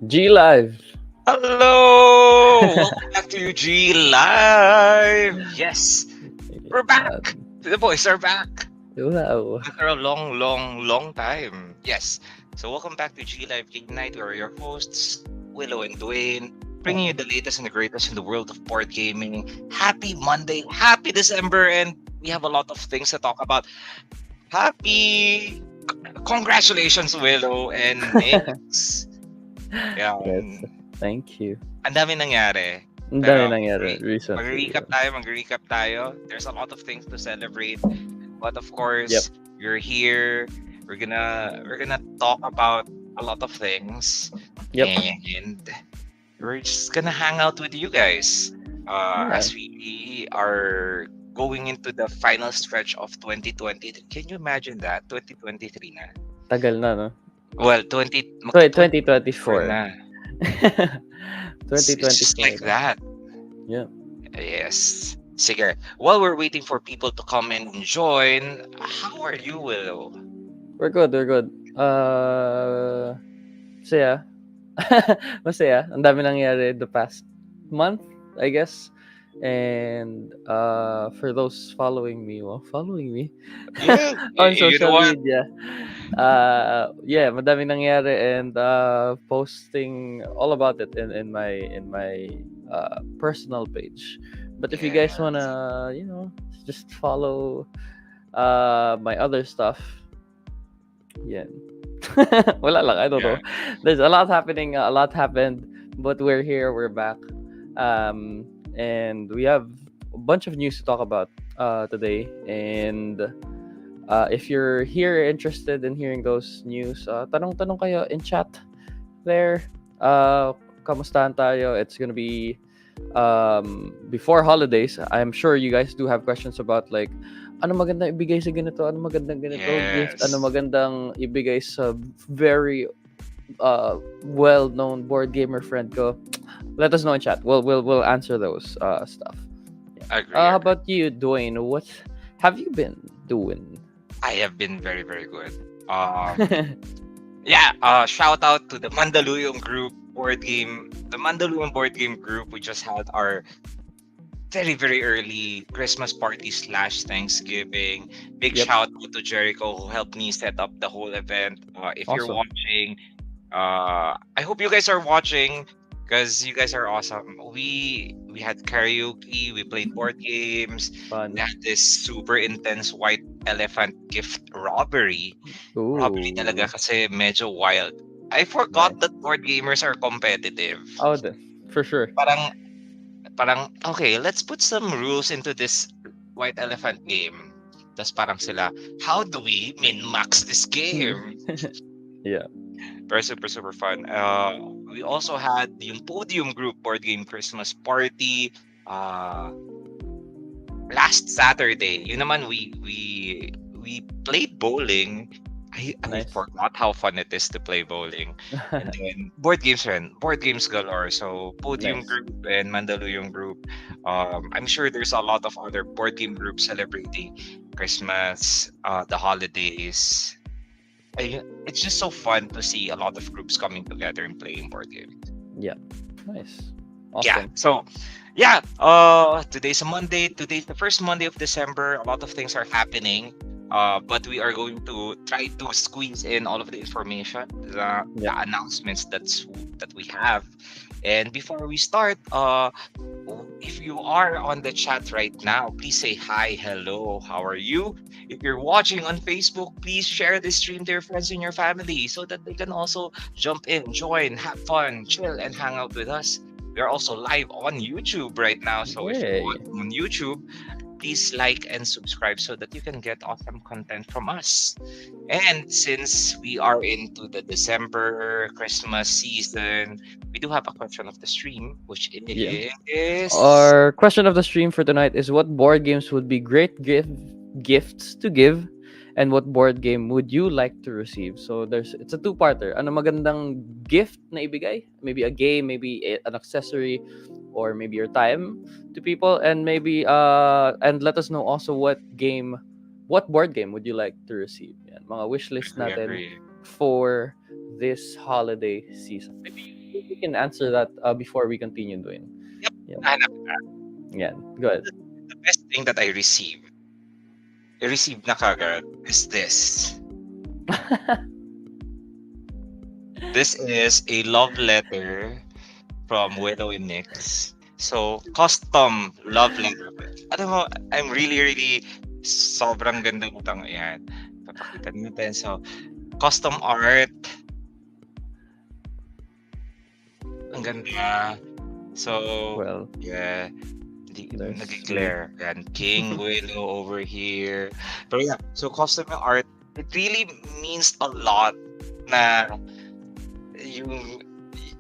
G Live. Hello! Welcome back to UG Live! Yes, we're back! Yan. The boys are back! Wow. After a long time. Yes. So welcome back to G Live Game Night. We're your hosts, Willow and Dwayne, bringing you Oh, the latest and the greatest in the world of board gaming. Happy Monday, happy December, and we have a lot of things to talk about. Happy congratulations, Willow and Nix. Yeah, yes. Thank you. ang dami nangyari. Ang dami Pero nangyari recently. mag-recap tayo. There's a lot of things to celebrate. But of Yep. course, you're here. We're gonna talk about a lot of things. Yep. And we're just gonna hang out with you guys. Yeah. As we are going into the final stretch of 2023. Can you imagine that? 2023 na. Tagal na, no? Well, magto-2024 2024. na. It's just 2024 like na. that. Yeah. Yes. Sige. While we're waiting for people to come and join, how are you, Willow? We're good. Masaya. Masaya. Ang dami nangyari the past month, I guess. And for those following me Yeah, on you know social what? media, yeah, madami nangyari and posting all about it in my personal page. But if you Yeah. guys wanna, just follow my other stuff, yeah. Wala lang, I don't Yeah. know. There's a lot happening, a lot happened, but we're here, we're back. And we have a bunch of news to talk about today. And if you're here interested in hearing those news, tanong-tanong kayo in chat there. Kamustahan tayo? It's gonna be before holidays. I'm sure you guys do have questions about like ano magandang ibigay sa ganito, ano magandang ganito gift, ano Yes. magandang ibigay sa very well-known board gamer friend ko. Let us know in chat. We'll answer those stuff. Yeah. Agree, How agree. about you, Dwayne? What have you been doing? I have been very, very good. Yeah, shout out to the Mandaluyong group board game. The Mandaluyong board game group, we just had our very, very early Christmas party / Thanksgiving. Big Yep. shout out to Jericho who helped me set up the whole event. If you're Awesome. watching, I hope you guys are watching because you guys are awesome. We had karaoke, we played board games, Fun. we had this super intense white elephant gift robbery. Ooh. Robbery talaga kasi medyo wild. I forgot Nice. that board gamers are competitive. Oh, for sure. Parang okay, let's put some rules into this white elephant game. Tas parang sila, how do we min-max this game? Yeah. Pero super fun. We also had yung Podium Group board game Christmas party. Last Saturday, yun naman we played bowling. I Nice. forgot how fun it is to play bowling. And then board games galore. So Podium Nice. Group and Mandaluyong Group. I'm sure there's a lot of other board game groups celebrating Christmas, the holidays. It's just so fun to see a lot of groups coming together and playing board games. Yeah. Nice. Yeah. Awesome. So yeah, today's a Monday. Today's the first Monday of December. A lot of things are happening. But we are going to try to squeeze in all of the information, the announcements that we have. And before we start, if you are on the chat right now, please say hi, hello, how are you? If you're watching on Facebook, please share this stream to your friends and your family so that they can also jump in, join, have fun, chill, and hang out with us. We are also live on YouTube right now. So if you're Yay. watching on YouTube, please like and subscribe so that you can get awesome content from us. And since we are into the December Christmas season, we do have a question of the stream, which Yeah. is Our question of the stream for tonight is what board games would be great gifts to give and what board game would you like to receive? So it's a two-parter. Ano magandang gift na ibigay? Maybe a game, maybe an accessory, or maybe your time to people, and maybe and let us know also what board game would you like to receive? Yan, mga wish list natin agree. for this holiday season. we can answer that before we continue doing. Yep. Yeah. Hanap. Yeah. Go ahead. The best thing that I received na kagad is this. This is a love letter from Willow and Nix. So, custom love letter. Alam mo, I'm really, really sobrang ganda nitong yan. Papakita natin. So, custom art. Ang ganda. So, Well, yeah. there's me. Nag-glare. Yan. King Willow over here. Pero yeah, so custom art, it really means a lot na you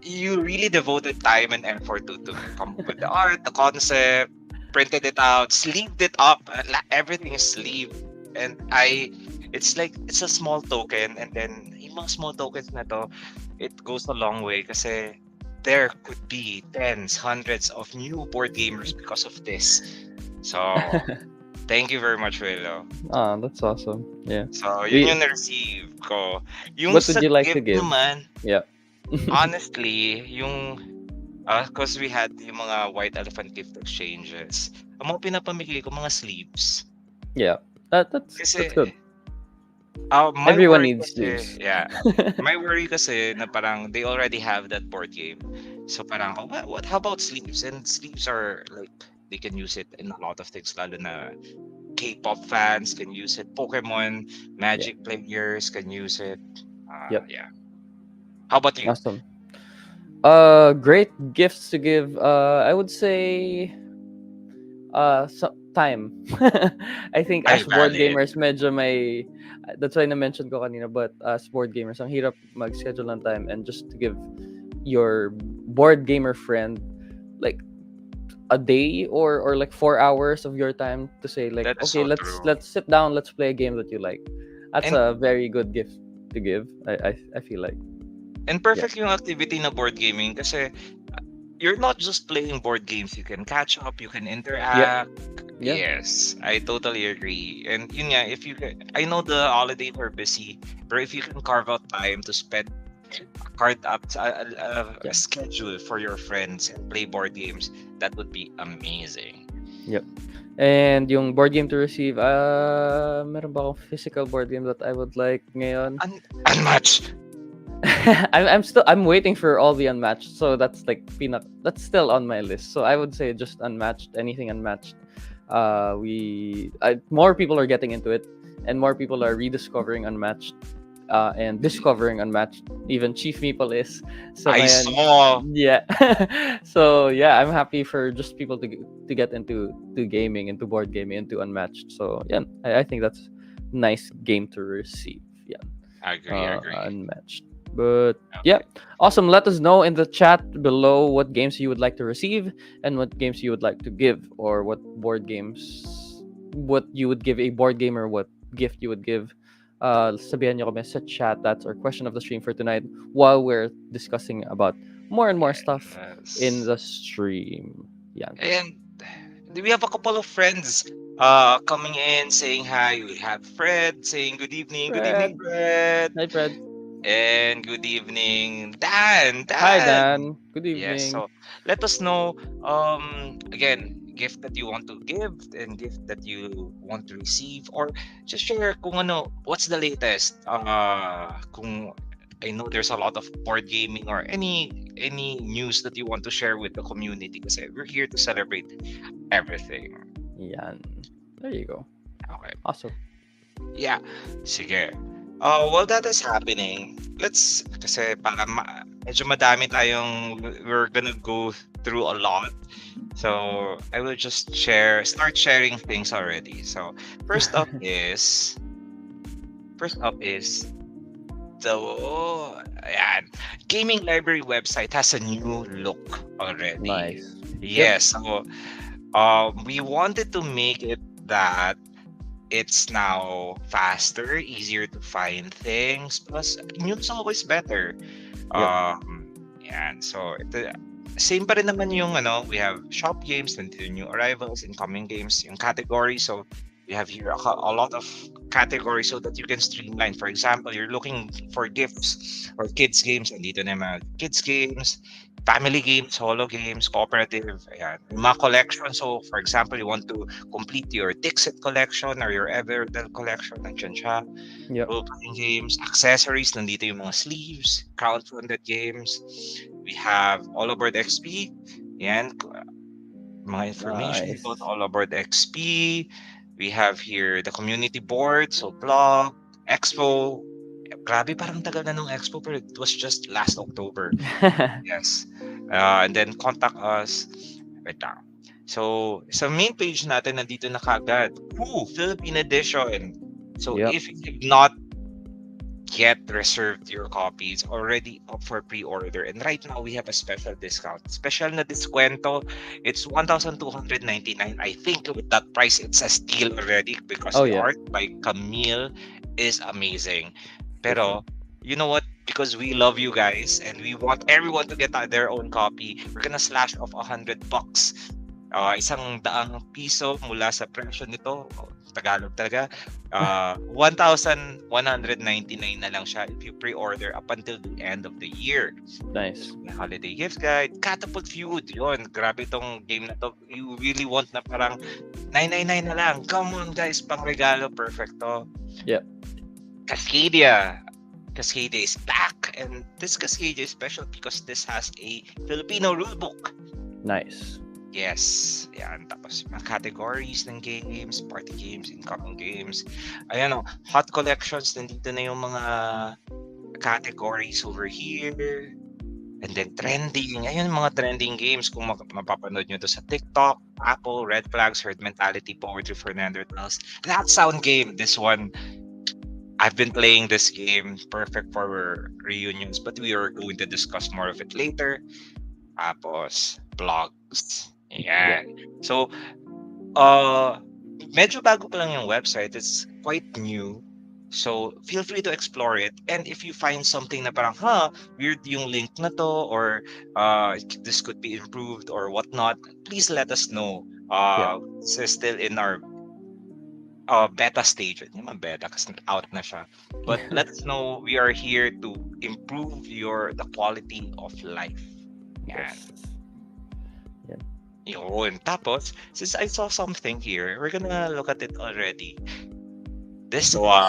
you really devoted time and effort to come up with the art, the concept, printed it out, sleeved it up. Everything is sleeved, and it's like it's a small token, and then yung mga small tokens na to, it goes a long way kasi there could be tens, hundreds of new board gamers because of this. So, thank you very much, Willow. That's awesome. Yeah. So, yun We, yung na-receive ko. Yung what sa would you like to gift give? naman, Yeah. honestly, yung because we had yung mga white elephant gift exchanges. Ang mga pinapamigay ko mga sleeves. Yeah. That's Kasi good. my Everyone worry needs kasi, sleeves. yeah. My worry kasi na parang they already have that board game. So parang, oh, what how about sleeves? And sleeves are like they can use it in a lot of things, lalo na K-pop fans can use it. Pokemon, Magic players can use it. Yep. Yeah. How about you? Awesome. Great gifts to give. I would say time. I think Ay, as board valid. gamers medyo may that's why na-mention ko kanina, but as board gamers ang hirap mag-schedule ng time, and just to give your board gamer friend like a day or like 4 hours of your time to say like, That is okay, so let's true. sit down, let's play a game that you like. That's And a very good gift to give. I feel like. And perfect yung activity na board gaming kasi you're not just playing board games. You can catch up, you can interact. Yeah. Yes, I totally agree. And yun nga, if you can, I know the holidays are busy, but if you can carve out time to spend card up a schedule for your friends and play board games, that would be amazing. And yung board game to receive, meron ba akong physical board game that I would like ngayon? Unmatched. I'm waiting for all the unmatched, so that's like that's still on my list. So I would say just unmatched, anything unmatched. More people are getting into it, and more people are rediscovering unmatched, and discovering unmatched. Even Chief Meeple is. So I ngayon, saw. yeah. So yeah, I'm happy for just people to get into gaming, into board gaming, into unmatched. So yeah, I think that's nice game to receive. Yeah. Agree. Unmatched. But Okay. yeah, awesome. Let us know in the chat below what games you would like to receive and what games you would like to give, or what you would give a board game, or what gift you would give. Sabihan nyo kami sa chat. That's our question of the stream for tonight, while we're discussing about more and more stuff in Yes. the stream. Yeah. And we have a couple of friends coming in saying hi. We have Fred saying good evening. Good evening, Fred. Hi, Fred. And good evening, Dan. Hi, Dan. Dan. Good Yes. evening. So let us know. Again, gift that you want to give and gift that you want to receive, or just share kung ano, what's the latest. Kung I know there's a lot of board gaming or any news that you want to share with the community kasi we're here to celebrate everything. Yan. There you go. Okay. Awesome. Yeah. Sige. While that is happening, let's kasi para medyo madami tayong we're gonna go through a lot. So I will just start sharing things already. So first up is the ayan, gaming library website has a new look already. Nice. Yes. So we wanted to make it that it's now faster, easier to find things. Plus, news always better. And so same pa rin naman yung we have shop games and the new arrivals, incoming games, yung category. So we have here a lot of category so that you can streamline. For example, you're looking for gifts or kids games, andito na yung mga kids games, family games, solo games, cooperative, ayan. Yung mga collection. So, for example, you want to complete your Dixit collection or your Everdell collection, nandiyan siya. Yep. Role-playing games, accessories, nandito yung mga sleeves, crowdfunded games. We have All Aboard XP. Yan, mga information about Nice. All Aboard XP. We have here the community board, so blog, expo. Grabe, parang tagal na nung expo, pero it was just last October. Yes. And then contact us. Wait lang. So, sa main page natin, nandito na kagad. Philippine edition. So, Yep. if you have not yet reserved your copies, already up for pre-order. And right now, we have a special discount. Special na descuento. It's 1,299. I think with that price, it's a steal already because Oh the yeah, art by Camille is amazing. for sure. Pero, you know what? Because we love you guys and we want everyone to get their own copy, we're gonna slash off $100. Isang daang piso mula sa presyo nito. Tagalog talaga. 1,199 na lang siya if you pre-order up until the end of the year. Nice. May holiday gift guide, Catapult Feud, yun. Grabe tong game na to. You really want na parang 999 na lang. Come on guys, pang regalo, perfecto. Yep. Cascadia. Cascadia is back, and this Cascadia is special because this has a Filipino rulebook. Nice. Yes. Yan. Tapos mga categories ng games, party games, incoming games. Ayan o, hot collections. Nandito na yung mga categories over here. And then trending. Ayan mga trending games. Kung mapapanood nyo to sa TikTok, Apple, Red Flags, Herd Mentality, Poetry for Neanderthals. That sound game. This one, I've been playing this game. Perfect for reunions. But we are going to discuss more of it later. Tapos, blogs. Yan. So, medyo bago pa lang yung website. It's quite new. So, feel free to explore it. And if you find something na parang, weird yung link na to, or this could be improved or whatnot, please let us know. This is still in our beta stage. Hindi naman beta kasi out na siya. But let us know. We are here to improve the quality of life. Yan. Yes. Yun. Tapos, since I saw something here, we're gonna look at it already. This one.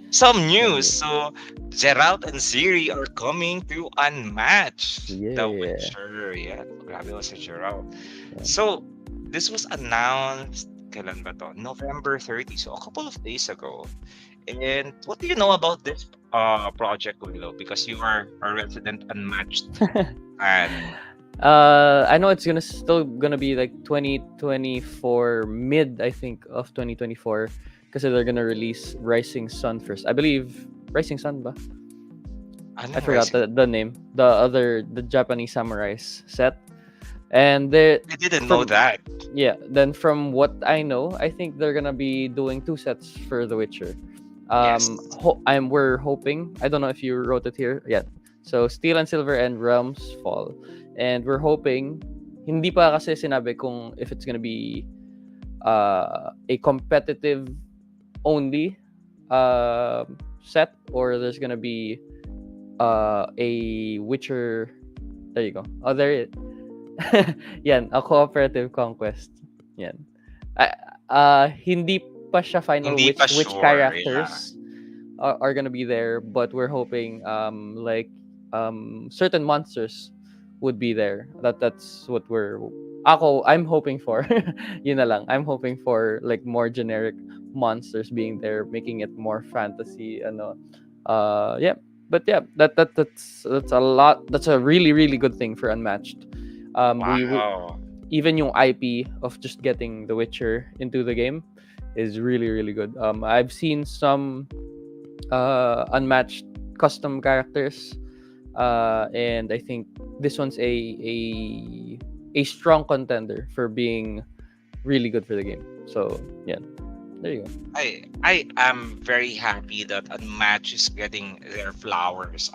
Some news. So, Geralt and Ciri are coming to Unmatched. Yeah. The Witcher. Yeah. Grabe was Geralt. Yeah. So, this was announced, kailan ba to? November 30. So, a couple of days ago. And what do you know about this project, Willow? Because you are a resident Unmatched fan. I know it's still gonna be like 2024 mid, I think, of 2024, because they're gonna release Rising Sun first. I believe Rising Sun ba? I forgot the name. The Japanese samurais set. And I didn't know that. Yeah, then from what I know, I think they're gonna be doing 2 sets for The Witcher. Yes. We're hoping. I don't know if you wrote it here yet. So Steel and Silver and Realms Fall. And we're hoping, hindi pa kasi sinabi kung if it's gonna be a competitive only set, or there's gonna be a Witcher. There you go. Oh, there it. Yan, a cooperative conquest. Yan. Hindi pa siya final which sure, characters are gonna be there, but we're hoping certain monsters would be there. That's what I'm hoping for. Yun na lang. I'm hoping for like more generic monsters being there, making it more fantasy. Yeah. But yeah, that's a lot. That's a really, really good thing for Unmatched. Wow. Even yung IP of just getting The Witcher into the game is really, really good. I've seen some Unmatched custom characters, and I think this one's a strong contender for being really good for the game. So yeah, there you go. I am very happy that Unmatched is getting their flowers.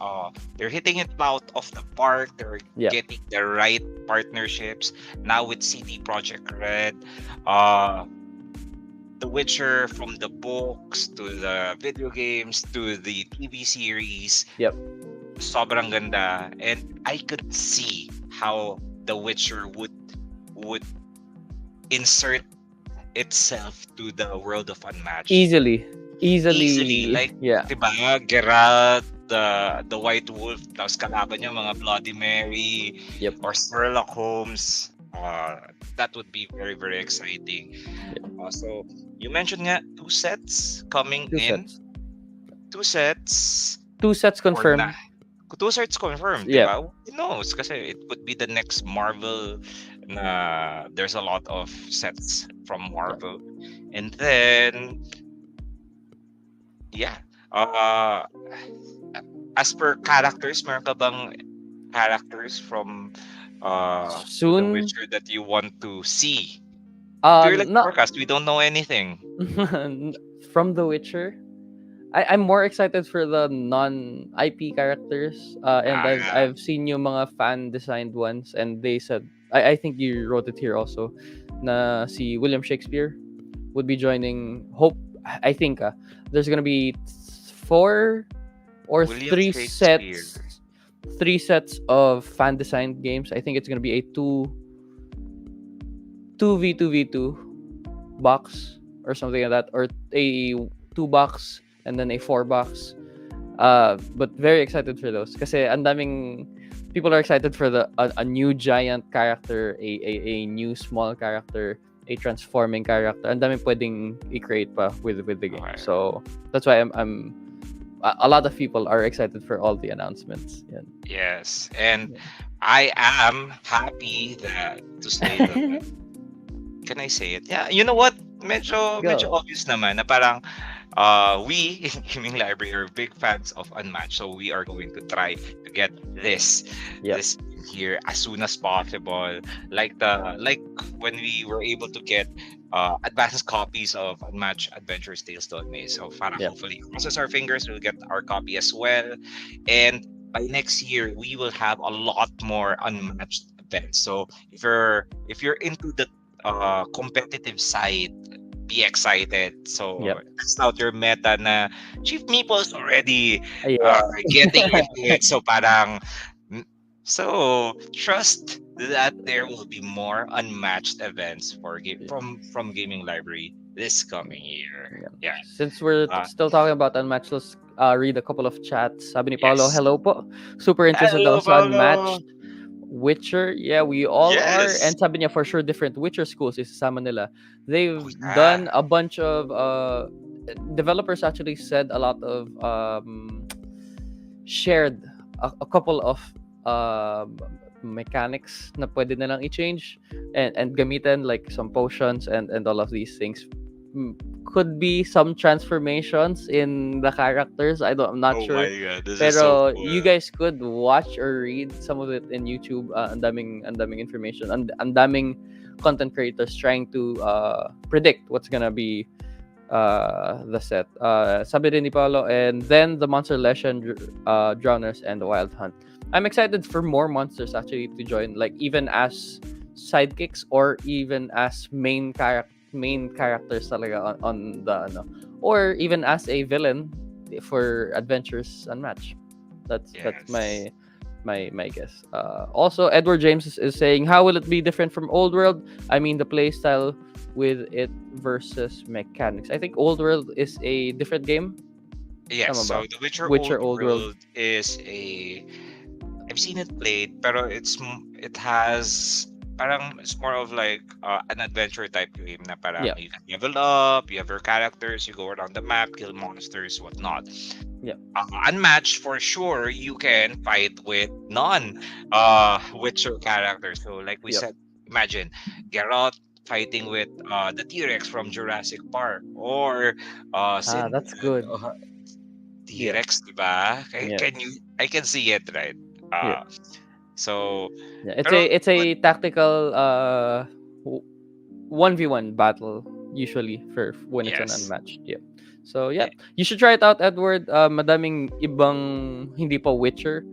They're hitting it out of the park. They're getting the right partnerships now with CD Projekt Red. The Witcher, from the books to the video games to the TV series, Yep. sobrang ganda, and I could see how The Witcher would insert itself to the world of Unmatched Easily. easily. Easily. Like, Yeah. diba, Geralt, the White Wolf, tapos kalaban niya mga Bloody Mary Yep. or Sherlock Holmes. That would be very, very exciting. So, you mentioned nga 2 sets coming Two in. sets. 2 sets Two sets or na. confirmed. 2 sets confirmed, di Yep. ba? Who knows? Kasi it could be the next Marvel na there's a lot of sets from Marvel. And then, yeah. Uh, as per characters, meron ka bang characters from The Soon. Witcher that you want to see? Do you like Not forecast? We don't know anything. from The Witcher. I'm more excited for the non-IP characters. And Ah, I've seen yung mga fan designed ones, and they said I think you wrote it here also na si William Shakespeare would be joining. I think there's gonna be 4 or William 3 Shakespeare. sets, 3 sets of fan designed games. I think it's gonna be a 2v2v2 box or something like that, or a 2 box and then a 4 box. But very excited for those kasi ang daming people are excited for a new giant character, a new small character, a transforming character. Ang daming pwedeng i-create pa with the game. Okay. So that's why I'm a lot of people are excited for all the announcements. Yan. Yes, and I am happy to say that. Can I say it? Yeah, you know what? Medyo Go. obvious naman na parang we in Gaming Library are big fans of Unmatched, so we are going to try to get this Yep. this here as soon as possible. Like when we were able to get advanced copies of Unmatched Adventures Tales to May. So parang Yep. hopefully crosses our fingers we'll get our copy as well. And by next year we will have a lot more Unmatched events. So if you're into the competitive side, be excited. So Yep. test out your meta na Chief Meeple's already Yeah. getting into it. So parang so trust that there will be more unmatched events from Gaming Library this coming year. Yeah. Since we're Uh, still talking about Unmatched, let's read a couple of chats. Sabi ni Paolo, yes. hello po. Super interested daw Hello, sa Paolo. Unmatched. Witcher, yeah, we all are. Yes. And sabi niya, for sure, different Witcher schools isasama nila. They've Oh, yeah. done a bunch of developers actually said a lot of shared a couple of mechanics na pwede nilang i-change and gamitin, like some potions and all of these things. Could be some transformations in the characters. I'm not Oh sure. my god, this is so Pero cool. you guys could watch or read some of it in YouTube. Ang daming information. Ang daming content creators trying to predict what's gonna be the set. Sabi din ni Paolo, and then the Monster Legend, Drowners, and the Wild Hunt. I'm excited for more monsters actually to join, like even as sidekicks or even as main characters talaga on the or even as a villain for Adventures Unmatched. That's Yes. my guess. Also, Edward James is saying, how will it be different from Old World? I mean, the playstyle with it versus mechanics. I think Old World is a different game. Yes, Tama ba? so The Witcher Witcher Old Old World. World is I've seen it played, pero it has parang it's more of like an adventure type game na parang Yeah. you can level up, you have your characters, you go around the map, kill monsters, whatnot. Yeah. Unmatched for sure, you can fight with non Witcher characters. So like we Yep. said, imagine Geralt fighting with the T-Rex from Jurassic Park or That's Sinbad, good. Yeah. T-Rex, diba? Yeah. I can see it, right? Yeah. So Yeah. pero It's a tactical 1v1 battle usually for when it's an yes. unmatched. Yeah. So yeah, you should try it out, Edward. Madaming ibang hindi pa Witcher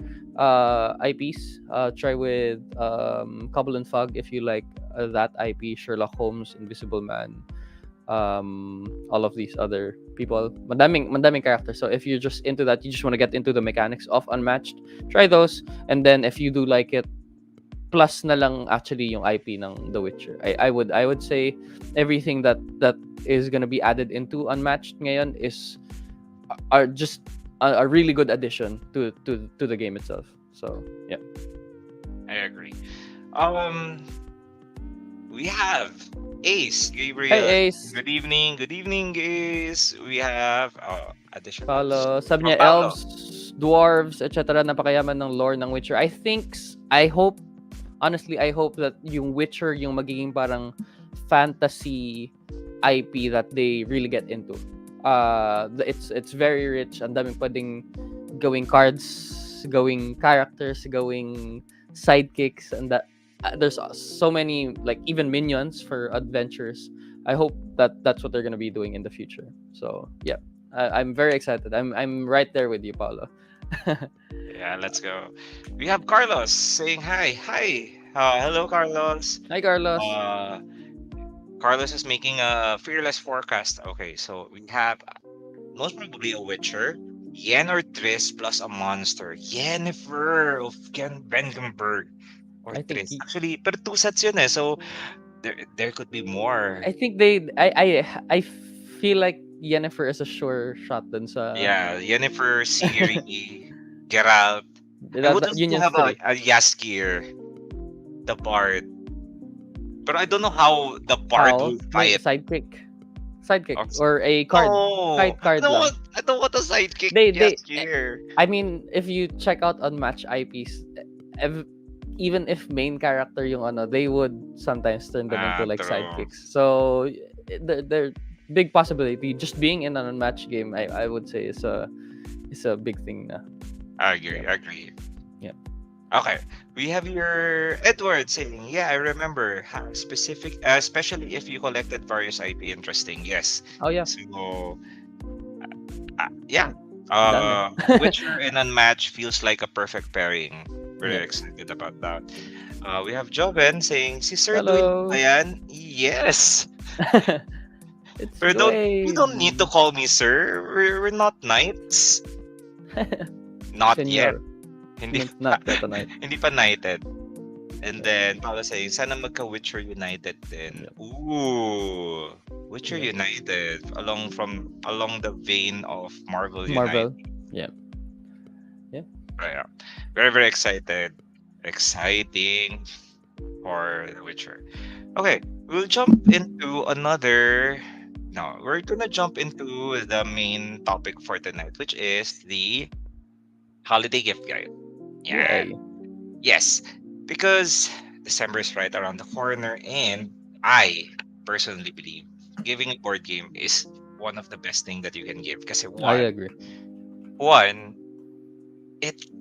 IPs. Try with Cobble and Fog if you like that IP, Sherlock Holmes, Invisible Man. all of these other people. Madaming characters. So if you're just into that, you just want to get into the mechanics of Unmatched, try those. And then if you do like it, plus na lang actually yung IP ng The Witcher. I would say everything that is gonna be added into Unmatched ngayon is are just a really good addition to the game itself. So yeah. I agree. Um, we have Ace Hey Gabriel. Ace, Good evening. Good evening, Ace. We have additionals Paulo, sabi from niya Paulo. elves, dwarves, etc. Napakayaman ng lore ng Witcher. I hope, honestly, I hope that yung Witcher yung magiging parang fantasy IP that they really get into. It's very rich. Ang daming pwedeng gawing cards, gawing characters, gawing sidekicks, and that there's so many like even minions for adventures. I hope that that's what they're gonna be doing in the future. So yeah, I'm very excited. I'm right there with you, Paolo. Yeah, let's go. We have Carlos saying hi. Hi. Hello, Carlos. Hi, Carlos. Uh, Carlos is making a fearless forecast. Okay, so we have most probably a Witcher, Yen or Triss plus a monster. Yennefer of Ken Bengenberg or I think Triss. Actually, pero two sets yun eh. So there could be more. I think they I feel like Yennefer is a sure shot dun sa Yeah, Yennefer, Ciri, Geralt. I would love yun to yung have three. a Yaskir, the Bard. But I don't know how the Bard How? will May fight. sidekick Or, or a card. no, Kahit card lang. I don't want a sidekick They Yaskir. I mean, if you check out on match IPs, even if main character yung ano, they would sometimes turn them into like True. sidekicks. So they're big possibility. Just being in an unmatched game, I would say is a big thing na. I agree, Yeah. I agree. Yeah. Okay, we have your Edward saying, "Yeah, I remember specific, especially if you collected various IP. Interesting, yes. Oh yeah, So, yeah, done. Witcher and Unmatched feels like a perfect pairing. Very Yep. excited about that. We have Joven saying, "Si Sir Dwayne ba Hello. yan?" Yes. It's Pero you don't need to Dwayne. call me sir. We're not knights. Not yet. Senor. Hindi Not yet tonight. hindi pa knighted. And then Paolo saying, sana magka-Witcher United din. Yep. Ooh. Witcher Yep. United along the vein of Marvel United. Marvel. Yeah. Yeah. Right. Very, very excited. Exciting for The Witcher. Okay, we'll jump into another. No, we're gonna jump into the main topic for tonight, which is the holiday gift guide. Yeah. Yay. Yes, because December is right around the corner, and I personally believe giving a board game is one of the best thing that you can give. Because I agree. one,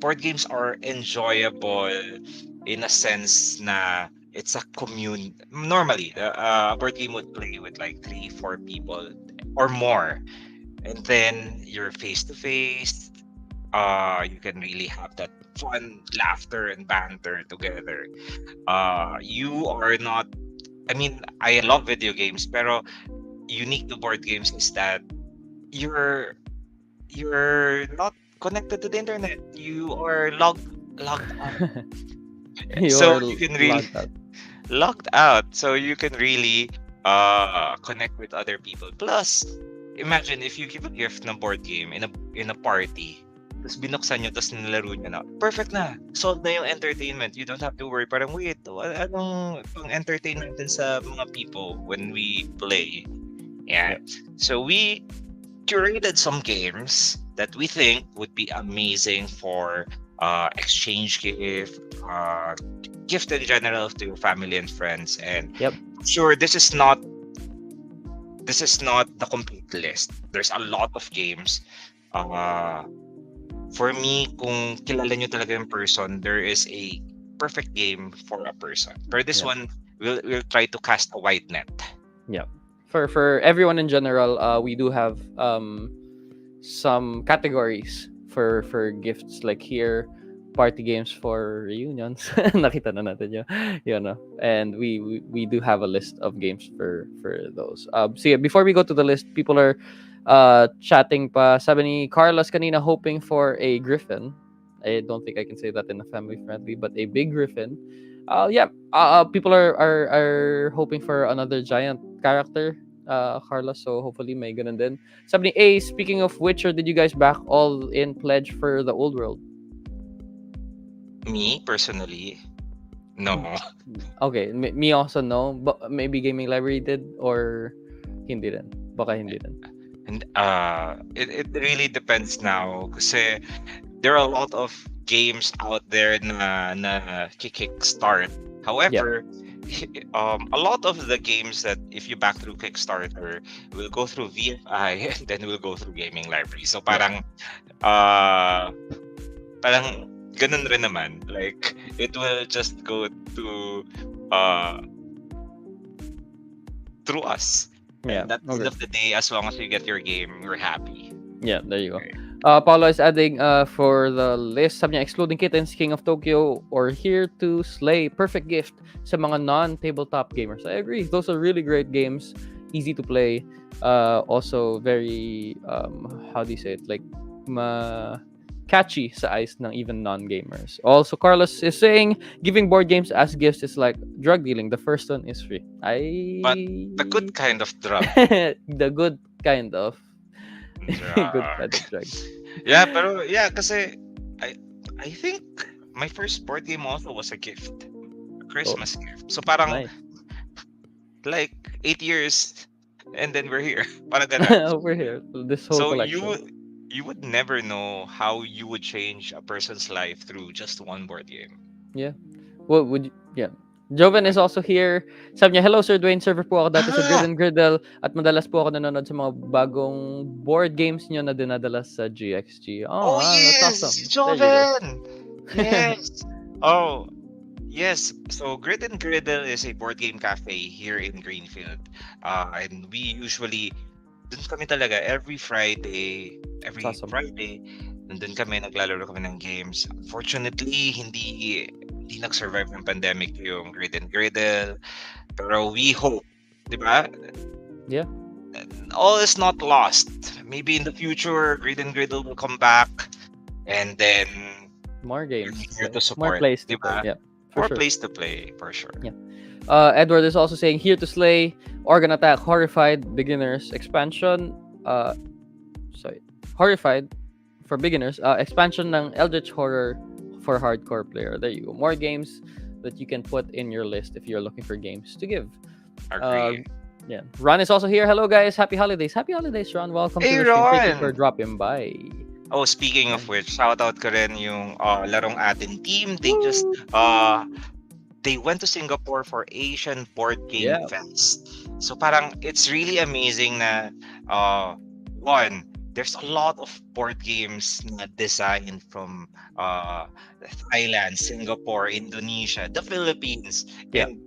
board games are enjoyable in a sense na it's a commune. Normally, a board game would play with like 3, 4 people or more, and then you're face to face. You can really have that fun laughter and banter together. You are not. I mean, I love video games, pero unique to board games is that you're not connected to the internet. You are logged out. You So are you can really logged out. locked out. So you can really connect with other people. Plus, imagine if you give a gift ng board game in a party. Tapos binuksan nyo, tapos nilaro nyo na. Perfect na. Solved na yung entertainment. You don't have to worry. Parang, wait, anong pang entertain natin sa mga people when we play? Yeah. Yep. So we curated some games that we think would be amazing for exchange gift in general to your family and friends. And Yep. sure, this is not the complete list. There's a lot of games. For me, kung kilala nyo talaga yung person, there is a perfect game for a person. But this Yep. one, we'll try to cast a wide net. Yeah. For everyone in general, we do have some categories for gifts. Like here, party games for reunions. Nakita na natin yun, no? And we do have a list of games for those. So yeah, before we go to the list, people are chatting pa. Sabi ni Carlos kanina hoping for a griffin. I don't think I can say that in a family friendly, but a big griffin. Yeah. People are hoping for another giant character. Carlos, so hopefully may ganun din. Sabi ni A, speaking of Witcher, did you guys back all in pledge for the old world? Me personally, no. Okay, me also no, but maybe Gaming Library did or hindi din. Baka hindi din. And it really depends now kasi there are a lot of games out there na kickstart. However, a lot of the games that if you back through Kickstarter will go through VFI and then will go through Gaming Library. So parang parang ganun rin naman. Like it will just go to through us. Yeah. And at the end of the day, as long as you get your game, you're happy. Yeah, there you go. Okay. Paulo is adding for the list, sabi niya, Excluding Kittens, King of Tokyo, or Here to Slay, perfect gift sa mga non-tabletop gamers. I agree. Those are really great games. Easy to play. Also very, how do you say it? Like, catchy sa eyes ng even non-gamers. Also, Carlos is saying, giving board games as gifts is like drug dealing. The first one is free. But the good kind of drug. The good kind of. Good kind of drug. Yeah, pero yeah, kasi I think my first board game also was a gift. A Christmas gift. So parang Nice. like 8 years and then we're here. Parang ganun. Over here. This whole So collection. you would never know how you would change a person's life through just one board game. What would you, yeah. Joven is also here. Sabi niya, hello Sir Dwayne, server po ako dati sa Grid and Griddle at madalas po ako nanonood sa mga bagong board games niyo na dinadala sa GXG. Oh, that's yes, awesome. There you go. Joven. Yes. Oh, yes. So Grid and Griddle is a board game cafe here in Greenfield. And we usually dun kami talaga every Friday, Awesome. nandun kami, naglalaro kami ng games. Unfortunately, hindi nag-survive ng pandemic yung Grid and Griddle. Pero we hope, di ba? Yeah. All is not lost. Maybe in the future, Grid and Griddle will come back and then More games. here to More support, plays to di ba? play. Yeah. More For sure. place to play, for sure. Yeah. Edward is also saying, Here to Slay, Organ Attack, Horrified, Beginners, Expansion, Horrified for Beginners, expansion ng Eldritch Horror for hardcore player. There you go. More games that you can put in your list if you're looking for games to give. Agree. Yeah. Ron is also here. Hello guys. Happy holidays. Happy holidays, Ron. Welcome Hey, to the stream. Thank you Ron! for dropping by. Oh, speaking of which, shout out ko rin yung larong atin team. They just they went to Singapore for Asian Board Game Yeah. Fest. So parang it's really amazing na one, there's a lot of board games na designed from Thailand, Singapore, Indonesia, the Philippines. Yeah. And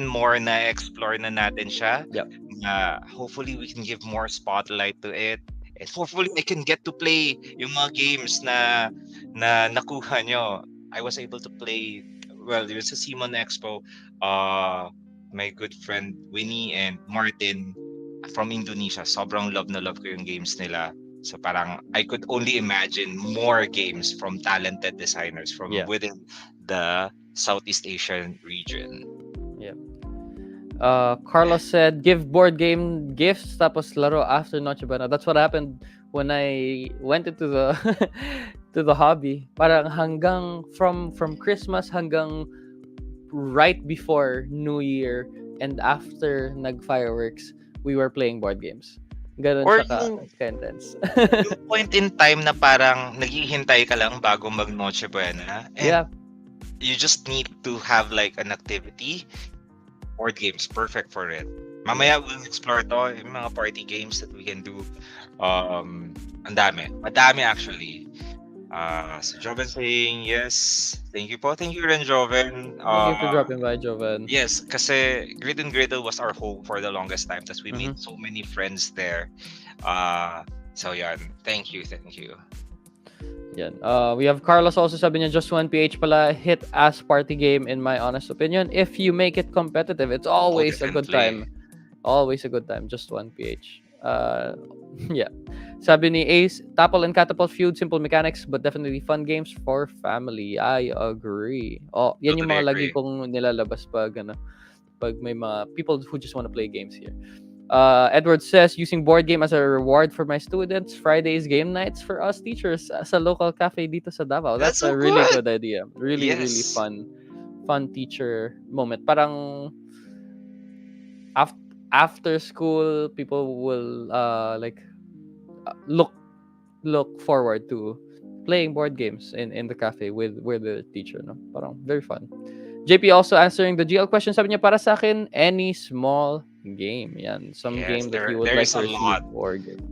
more na explore na natin siya. Yep. Hopefully we can give more spotlight to it. And hopefully I can get to play yung mga games na nakuha nyo. I was able to play, well, it was sa Simon Expo. My good friend Winnie and Martin from Indonesia, sobrang love na love ko yung games nila. So parang I could only imagine more games from talented designers from within the Southeast Asian region. Carlos said, give board game gifts tapos laro after Noche Buena. That's what happened when I went into the to the hobby. Parang hanggang from Christmas hanggang right before New Year and after nag-fireworks, we were playing board games. Ganun Or siya ka-intense. Yung point in time na parang naghihintay ka lang bago mag Noche Buena. And you just need to have like an activity. Board games, perfect for it. Mamaya we'll explore to yung mga party games that we can do. Ang dami. Madami actually. So Joven saying yes. Thank you po. Thank you rin, Joven. Thank you for dropping by, Joven. Yes, kasi Grid and Griddle was our home for the longest time. Tapos we made so many friends there. So yan. Thank you. Yan. We have Carlos also, sabi niya, just one PH pala, hit as party game in my honest opinion. If you make it competitive, it's Oh, always a good time. definitely. Always a good time. Just one PH. Yeah. Sabi ni Ace, Tapple and Catapult feud, simple mechanics, but definitely fun games for family. I agree. Oh, yan yung Totally mga lagi agree. kong nilalabas pag, pag may mga people who just want to play games here. Edward says, using board game as a reward for my students. Fridays game nights for us teachers as a local cafe dito sa Davao. That's That's a so really good. good idea. Really, really Yes. fun teacher moment. Parang after after school, people will look forward to playing board games in the cafe with the teacher. No, parang very fun. JP also answering the GL question, sabi niya, para sa akin, any small game. Yan. Some Yes, game that you would there like is to a receive lot or give. Yep.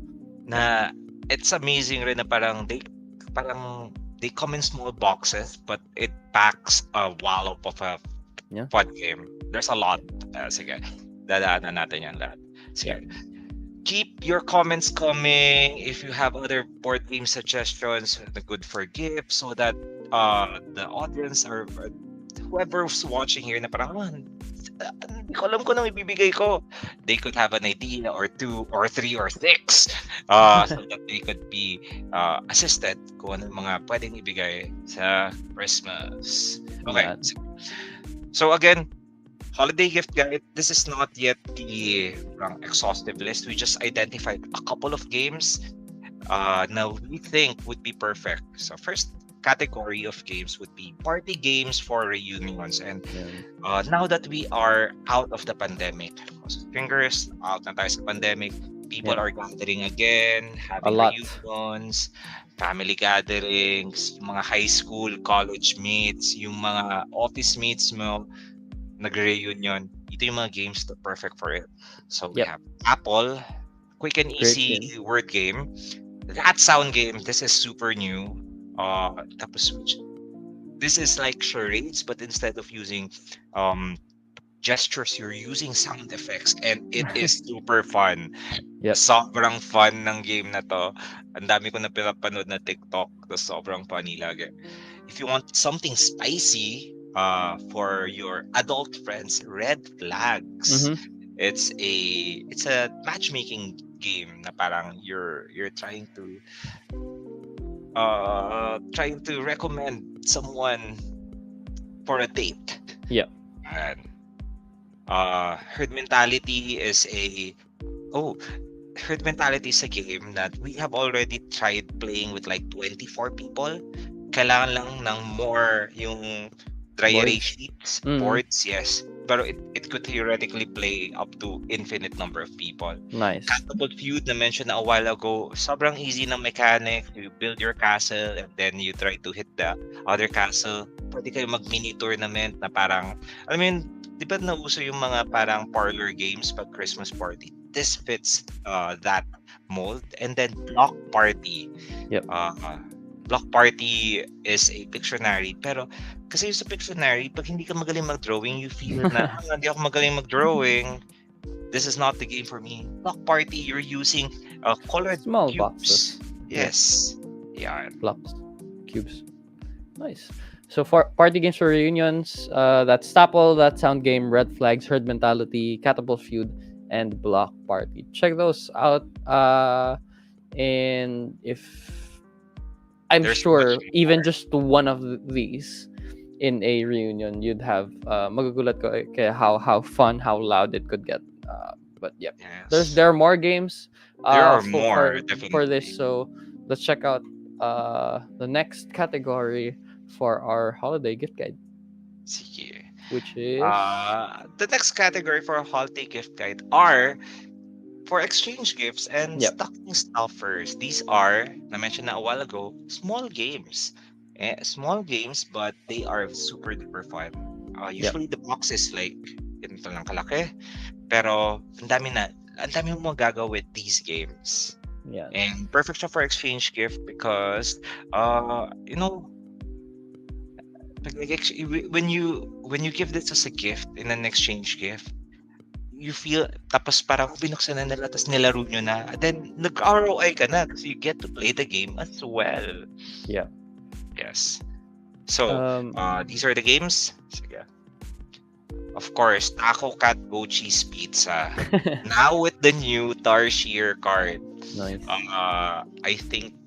na it's amazing rin na parang they come in small boxes but it packs a wallop of a Yeah. fun game. There's a lot. Sige, dadaanan natin yan lahat. Yeah. Sige. Keep your comments coming. If you have other board game suggestions, good for gifts, so that the audience or whoever's watching here na parang, hindi ko alam kung anong ibibigay ko. They could have an idea or two or three or six so that they could be assisted kung anong mga pwedeng ibigay sa Christmas. Okay. Yan. So again, holiday gift guide. This is not yet the exhaustive list. We just identified a couple of games now we think would be perfect. So first category of games would be party games for reunions. And Yan. now that we are out of the pandemic, fingers out na tayo sa pandemic, people Yeah. are gathering again, having lot. reunions, family gatherings, yung mga high school, college mates, yung mga office mates mo, nagre-reunion. Ito yung mga games that perfect for it. So we Yep. have Apple, quick and Great easy game. word game. That sound game, this is super new. Tapos this is like charades, but instead of using gestures, you're using sound effects, and it is super fun. Yep. Sobrang fun ng game na to. Ang dami ko na pinapanood na TikTok. Tapos sobrang funny lagi. If you want something spicy for your adult friends, Red Flags. Mhm. It's a matchmaking game na parang you're trying to recommend someone for a date. Yep. And herd mentality is a game that we have already tried playing with like 24 people. Kailangan lang ng more yung dry Boards. erase sheets, Mhm. boards, yes. Pero it could theoretically play up to infinite number of people. Nice. Catapult feud na mentioned na a while ago, sobrang easy ng mechanic. You build your castle and then you try to hit the other castle. Pwede kayo mag-mini tournament na parang, I mean, di ba nauso yung mga parang parlor games pag Christmas party? This fits that mold. And then block party. Yep. Block party is a Pictionary, pero kasi sa Pictionary, pag hindi ka magaling mag-drawing, you feel na hindi ako magaling mag-drawing. This is not the game for me. Block party, you're using colored Small cubes. boxes. Yes. Yeah. Blocks. Cubes. Nice. So for party games for reunions, that's Staple, that sound game, Red Flags, Herd Mentality, Catapult Feud, and Block Party. Check those out. And if I'm There's sure much even more. just one of these in a reunion, you'd have magugulat ko kaya how fun, how loud it could get. But yeah, Yes. there are more games There are for more, for this. definitely. So let's check out the next category for our holiday gift guide, Sige. which is The next category for a holiday gift guide are for exchange gifts and Yep. stocking stuffers. These are, na mentioned na a while ago, small games. Small games, but they are super duper fun. Usually the box is like, ganito lang kalaki. Pero, ang dami mo magagawa with these games. yeah. And perfect siya for exchange gift because, you know, when you give this as a gift in an exchange gift, you feel, tapos parang binuksan na nila, tapos nilaro nyo na, then nag-ROI ka na kasi you get to play the game as well. Yeah. Yes. So, Um, these are the games. Sige. Of course, Taco Cat Go Cheese Pizza. Now with the new Tarsier card, nice. I think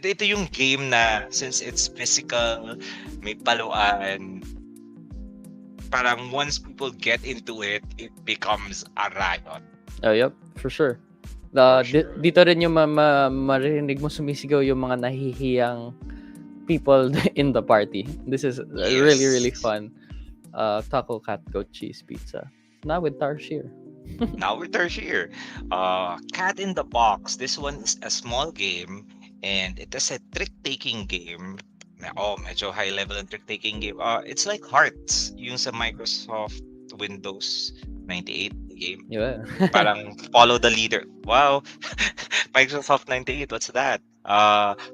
ito yung game na since it's physical, may paluan, parang once people get into it, it becomes a riot. Oh, yep, for sure. For sure. Dito rin yung marinig mo sumisigaw yung mga nahihiyang people in the party. This is really, really Yes. fun. Taco Cat Goat Cheese Pizza. Now with Tarsier. Now with Tarsier. Cat in the Box. This one is a small game and it is a trick-taking game. Medyo high level ang trick-taking game. It's like Hearts, yung sa Microsoft Windows 98 game. Yeah. Parang follow the leader. Wow. Microsoft 98, what's that?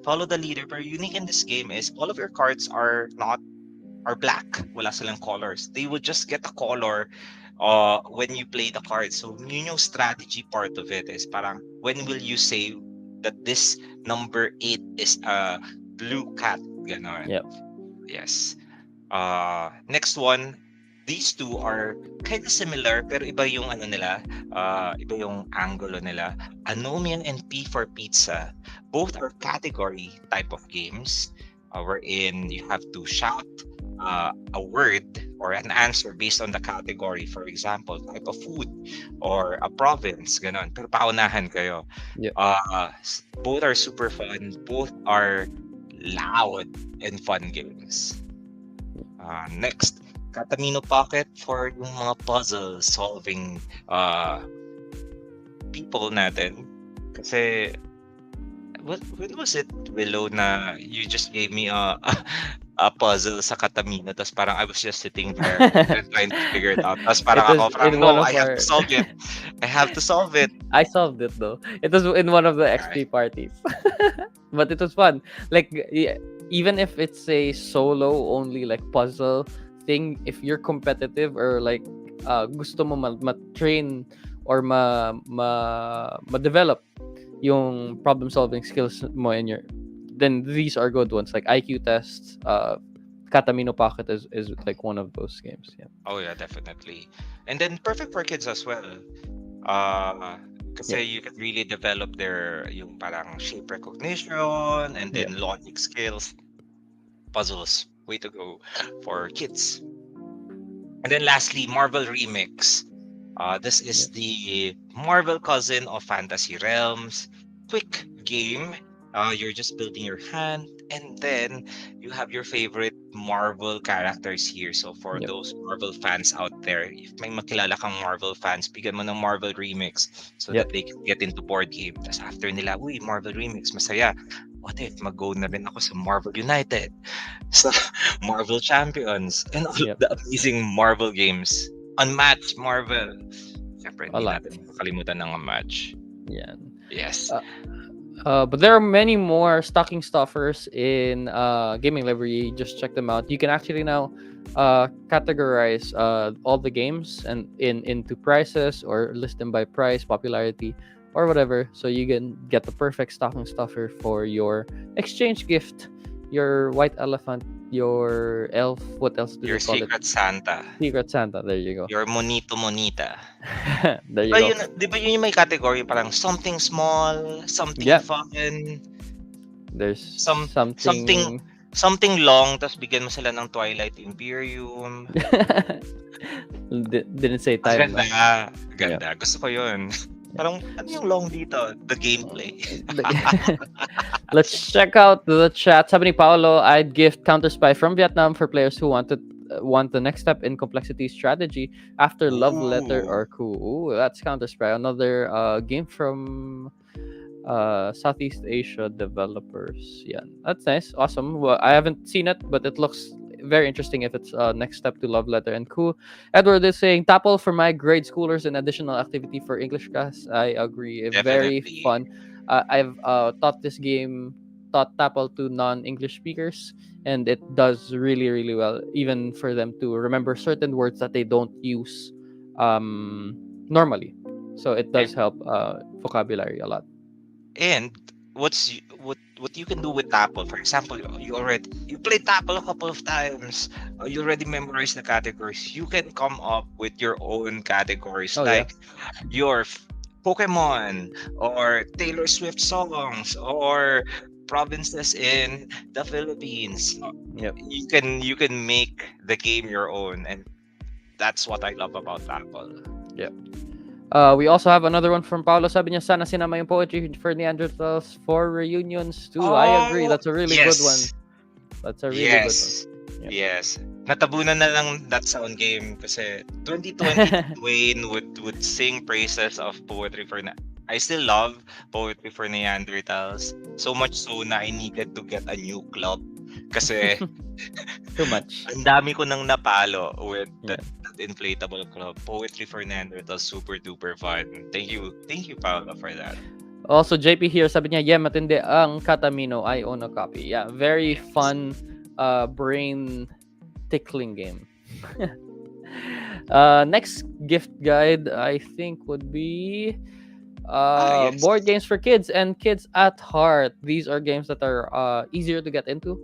Follow the leader. But unique in this game is all of your cards are black. Wala silang colors. They would just get a color when you play the card. So yun yung strategy part of it is parang when will you say that this number 8 is a blue cat? Ganon. Yep. Yes. Next one, these two are kind of similar pero iba yung ano nila, iba yung angulo nila. Anomia and P for Pizza. Both are category type of games wherein you have to shout a word or an answer based on the category. For example, type of food or a province, ganon. Pero paunahan kayo. Yep. Both are super fun. Both are loud and fun games. Next, Katamino Pocket for yung mga puzzle solving people natin. Kasi when was it, Willow, na you just gave me a puzzle sa Katamino, tapos parang I was just sitting there and trying to figure it out. Tapos parang It was ako parang, in no, one of I have our- to solve it. I have to solve it. I solved it though. It was in one of the XP parties. But it was fun. Like even if it's a solo only like puzzle thing, if you're competitive or like gusto mo ma-train or ma-develop yung problem solving skills mo in your, then these are good ones like IQ tests. Katamino Pocket is like one of those games. Yeah. Oh yeah, definitely. And then perfect for kids as well. Kasi you can really develop their yung parang shape recognition and then logic skills. Puzzles, way to go for kids. And then lastly, Marvel Remix. This is the Marvel cousin of Fantasy Realms. Quick game. You're just building your hand, and then you have your favorite Marvel characters here. So for those Marvel fans out there, if may makilala kang Marvel fans, bigyan mo ng Marvel Remix so that they can get into board game. Tapos after nila, uy, Marvel Remix, masaya. What if mag-go na rin ako sa Marvel United, sa Marvel Champions, and all of the amazing Marvel games. Unmatched Marvel. Siyempre, hindi natin makalimutan ng Unmatched. Yeah. Yes. But there are many more stocking stuffers in Gaming Library. Just check them out. You can actually now categorize all the games and into prices or list them by price, popularity, or whatever. So you can get the perfect stocking stuffer for your exchange gift, your white elephant, your elf. What else do your you call Secret it? Santa. Secret Santa. There you go. Your Monito Monita. There you go. Di ba yun yung may category parang something small, something fun. There's something long, tapos bigyan mo sila ng Twilight Imperium. Didn't say time. Ganda. Gusto ko yun. Parang ano yung long dito? The gameplay. Let's check out the chat. Sabi ni Paolo, I'd gift Counter Spy from Vietnam for players who want the next step in complexity strategy after Love Letter or Coup. Ooh, that's Counter Spy, another game from Southeast Asia developers. Yeah, that's nice, awesome. Well, I haven't seen it, but it looks very interesting if it's next step to Love Letter and Coup. Edward is saying Tapple for my grade schoolers and additional activity for English class. I agree. Very fun. I've taught Tapple to non-English speakers, and it does really, really well, even for them to remember certain words that they don't use normally. So it And does help vocabulary a lot. and what you can do with Tapple, for example, you played Tapple a couple of times, you already memorized the categories. You can come up with your own categories, Oh yeah. like your Pokemon or Taylor Swift songs or provinces in the Philippines. Yep. You can make the game your own, and that's what I love about Apple. Yep. We also have another one from Paolo. Sabi niya, sana sinama yung poetry for Neanderthals for reunions too. I agree. Oh, That's a really good one. yes. That's a really good one. Yes. Yep. Yes. Natabunan na lang that sound game kasi 2020 Dwayne would sing praises of poetry for I still love poetry for Neanderthals. So much so na I needed to get a new club kasi Too much. ang dami ko nang napalo with Yeah. that inflatable club. Poetry for Neanderthals, super duper fun. Thank you. Thank you, Paolo, for that. Also, JP here, sabi niya, yeah, matindi ang Katamino. I own a copy. Yeah, very Yes. fun brain tickling game. Next gift guide, I think, would be Yes. board games for kids and kids at heart. These are games that are easier to get into,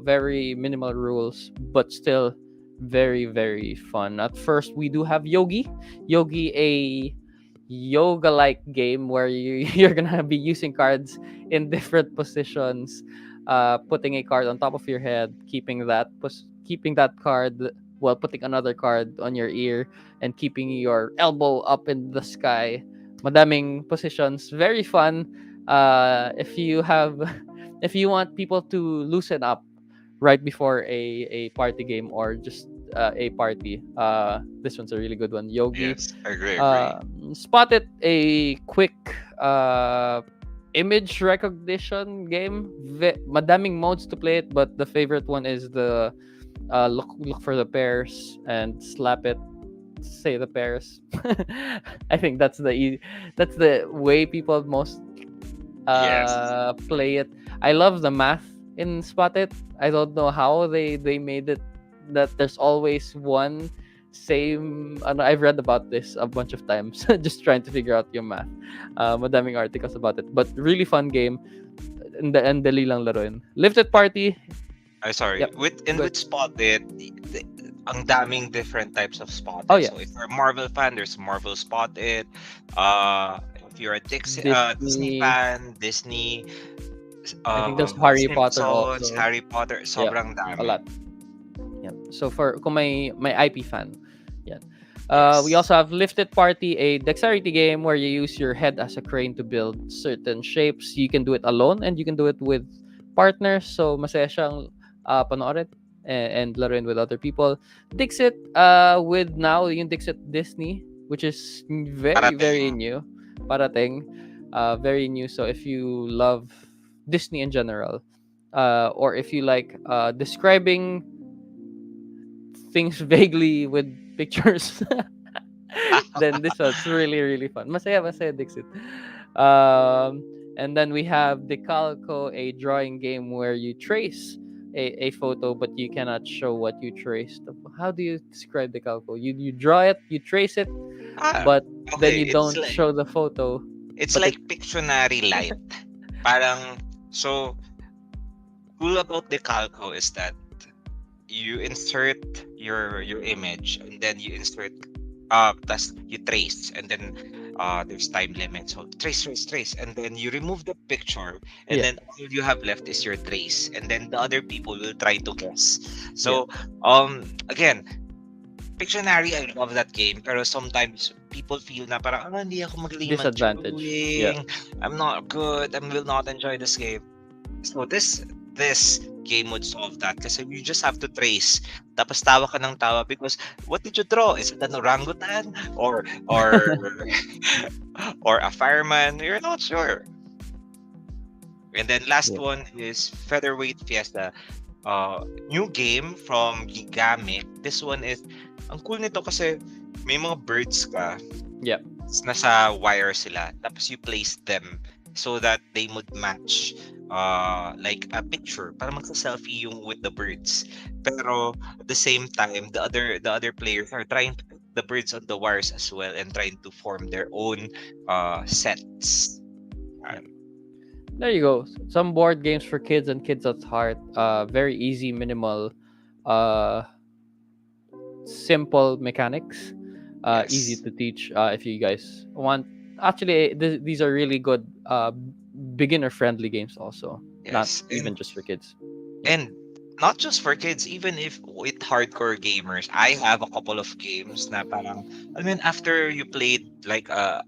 very minimal rules, but still very, very fun. At first, we do have Yogi, a yoga-like game where you're gonna be using cards in different positions, putting a card on top of your head, keeping that card while putting another card on your ear, and keeping your elbow up in the sky. Madaming positions, very fun. If you have, if you want people to loosen up right before a party game or just a party, this one's a really good one. Yogi. Yes. Agree. Spot It, a quick image recognition game. Madaming modes to play it, but the favorite one is the look for the pairs and slap it, say the pairs. I think that's the way people most Yes. play it. I love the math in Spot It. I don't know how they made it that there's always one same. I've read about this a bunch of times, just trying to figure out your math. Madaming articles about it, but really fun game. And dali lang laruin. Lifted Party. I sorry. Yep. With Good. Spotted, ang daming different types of Oh Spotted. yeah. So if you're a Marvel fan, there's Marvel Spotted. If you're a Disney Disney. fan, Disney, I think there's Harry Potter Simpsons, also. Harry Potter, Yeah, sobrang a dami. lot. Yeah. So for kung may IP fan, yeah. We Yes. also have Lifted Party, a dexterity game where you use your head as a crane to build certain shapes. You can do it alone and you can do it with partners. So masaya siyang panoorin and laruin with other people. Dixit, with now yung Dixit Disney, which is very, very Parating. new. Parating. Very new. So if you love Disney in general, or if you like describing things vaguely with pictures, then this one's really, really fun. Masaya, masaya, Dixit. And then we have Decalco, a drawing game where you trace a photo, but you cannot show what you traced. How do you describe Decalco? You draw it, you trace it, Ah, but then okay. you don't show the photo. It's But like Pictionary light. Parang so cool about the Calco is that you insert your image and then you insert plus you trace and then there's time limit, so trace and then you remove the picture and yeah, then all you have left is your trace and then the other people will try to guess. yeah, So again, Pictionary, I love that game, pero sometimes people feel na parang hindi ako magaling disadvantage. Yeah, mag-drawing, I'm not good, I will not enjoy this game. So this game would solve that kasi you just have to trace. Tapos tawa ka ng tawa because what did you draw? Is it an orangutan or or a fireman? You're not sure. And then last yeah, one is Featherweight Fiesta. New game from Gigamic. This one is ang cool nito kasi may mga birds ka. yeah, Nasa wire sila. Tapos you place them so that they would match like a picture para magsa-selfie yung with the birds. Pero at the same time the other players are trying to put the birds on the wires as well and trying to form their own sets. Yeah. There you go. Some board games for kids and kids at heart. Very easy, minimal, uh, simple mechanics. Easy Yes. to teach. If you guys want, actually, these are really good. Beginner-friendly games also. Not Yes. even just for kids. Yeah. And not just for kids, even if with hardcore gamers, I have a couple of games na parang, I mean, after you played like a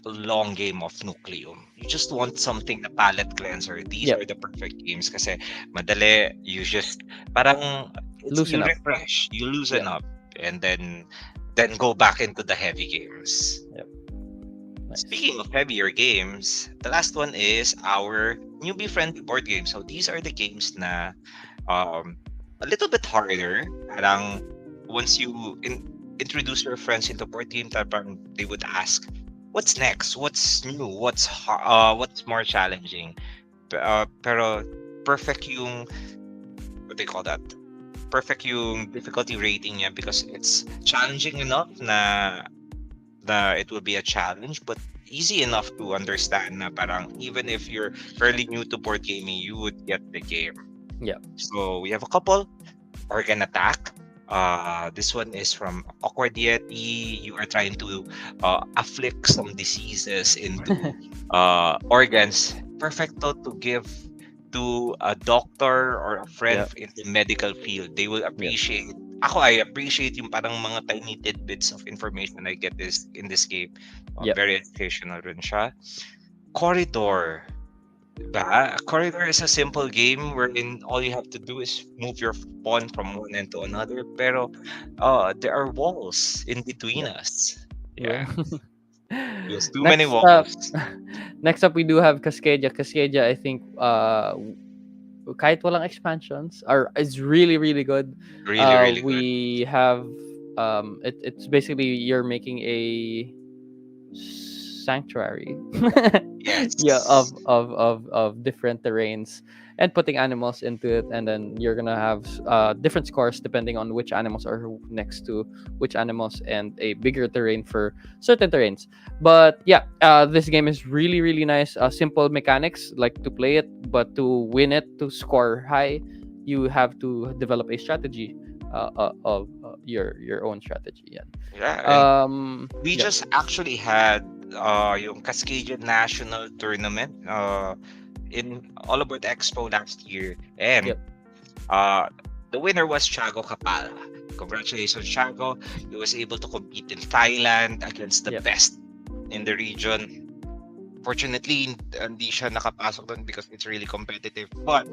long game of Nucleum, you just want something na palate cleanser. These Yep. are the perfect games kasi madali, you just parang Loosen you up. refresh, you loosen Yep. up, and then go back into the heavy games. Yep. Nice. Speaking of heavier games, the last one is our newbie friendly board game. So these are the games na um a little bit harder. Parang once you introduce your friends into board game, parang they would ask, "What's next? What's new? What's more challenging?" Pero perfect yung what they call that. Perfect yung difficulty rating niya because it's challenging enough na it will be a challenge, but easy enough to understand na parang even if you're fairly new to board gaming, you would get the game. Yeah. So we have a couple. Organ Attack. This one is from Awkward Yeti. You are trying to afflict some diseases into organs. Perfecto to give to a doctor or a friend Yeah. in the medical field. They will Yeah. appreciate. I appreciate yung parang mga tiny tidbits of information I get this in this game. Yep. Very educational rin siya. Corridor. Diba? A corridor is a simple game wherein all you have to do is move your pawn from one end to another. Pero there are walls in between Yep. us. Yeah. Yeah, there's too many Next up, walls. next up we do have Cascadia. Cascadia, I think, kahit walang expansions, is really really good. Really, really good. We have it's basically you're making a sanctuary yeah Yes. of different terrains and putting animals into it, and then you're gonna have different scores depending on which animals are next to which animals, and a bigger terrain for certain terrains. But yeah, this game is really really nice. Simple mechanics like to play it, but to win it, to score high, you have to develop a strategy of your own strategy. Yeah. Yeah, and we Yep. just actually had yung Cascadia National Tournament in All About Expo last year, and Yep. uh the winner was Thiago Capala. Congratulations, Thiago. He was able to compete in Thailand against the Yep. best in the region. Fortunately, hindi siya nakapasok doon because it's really competitive. But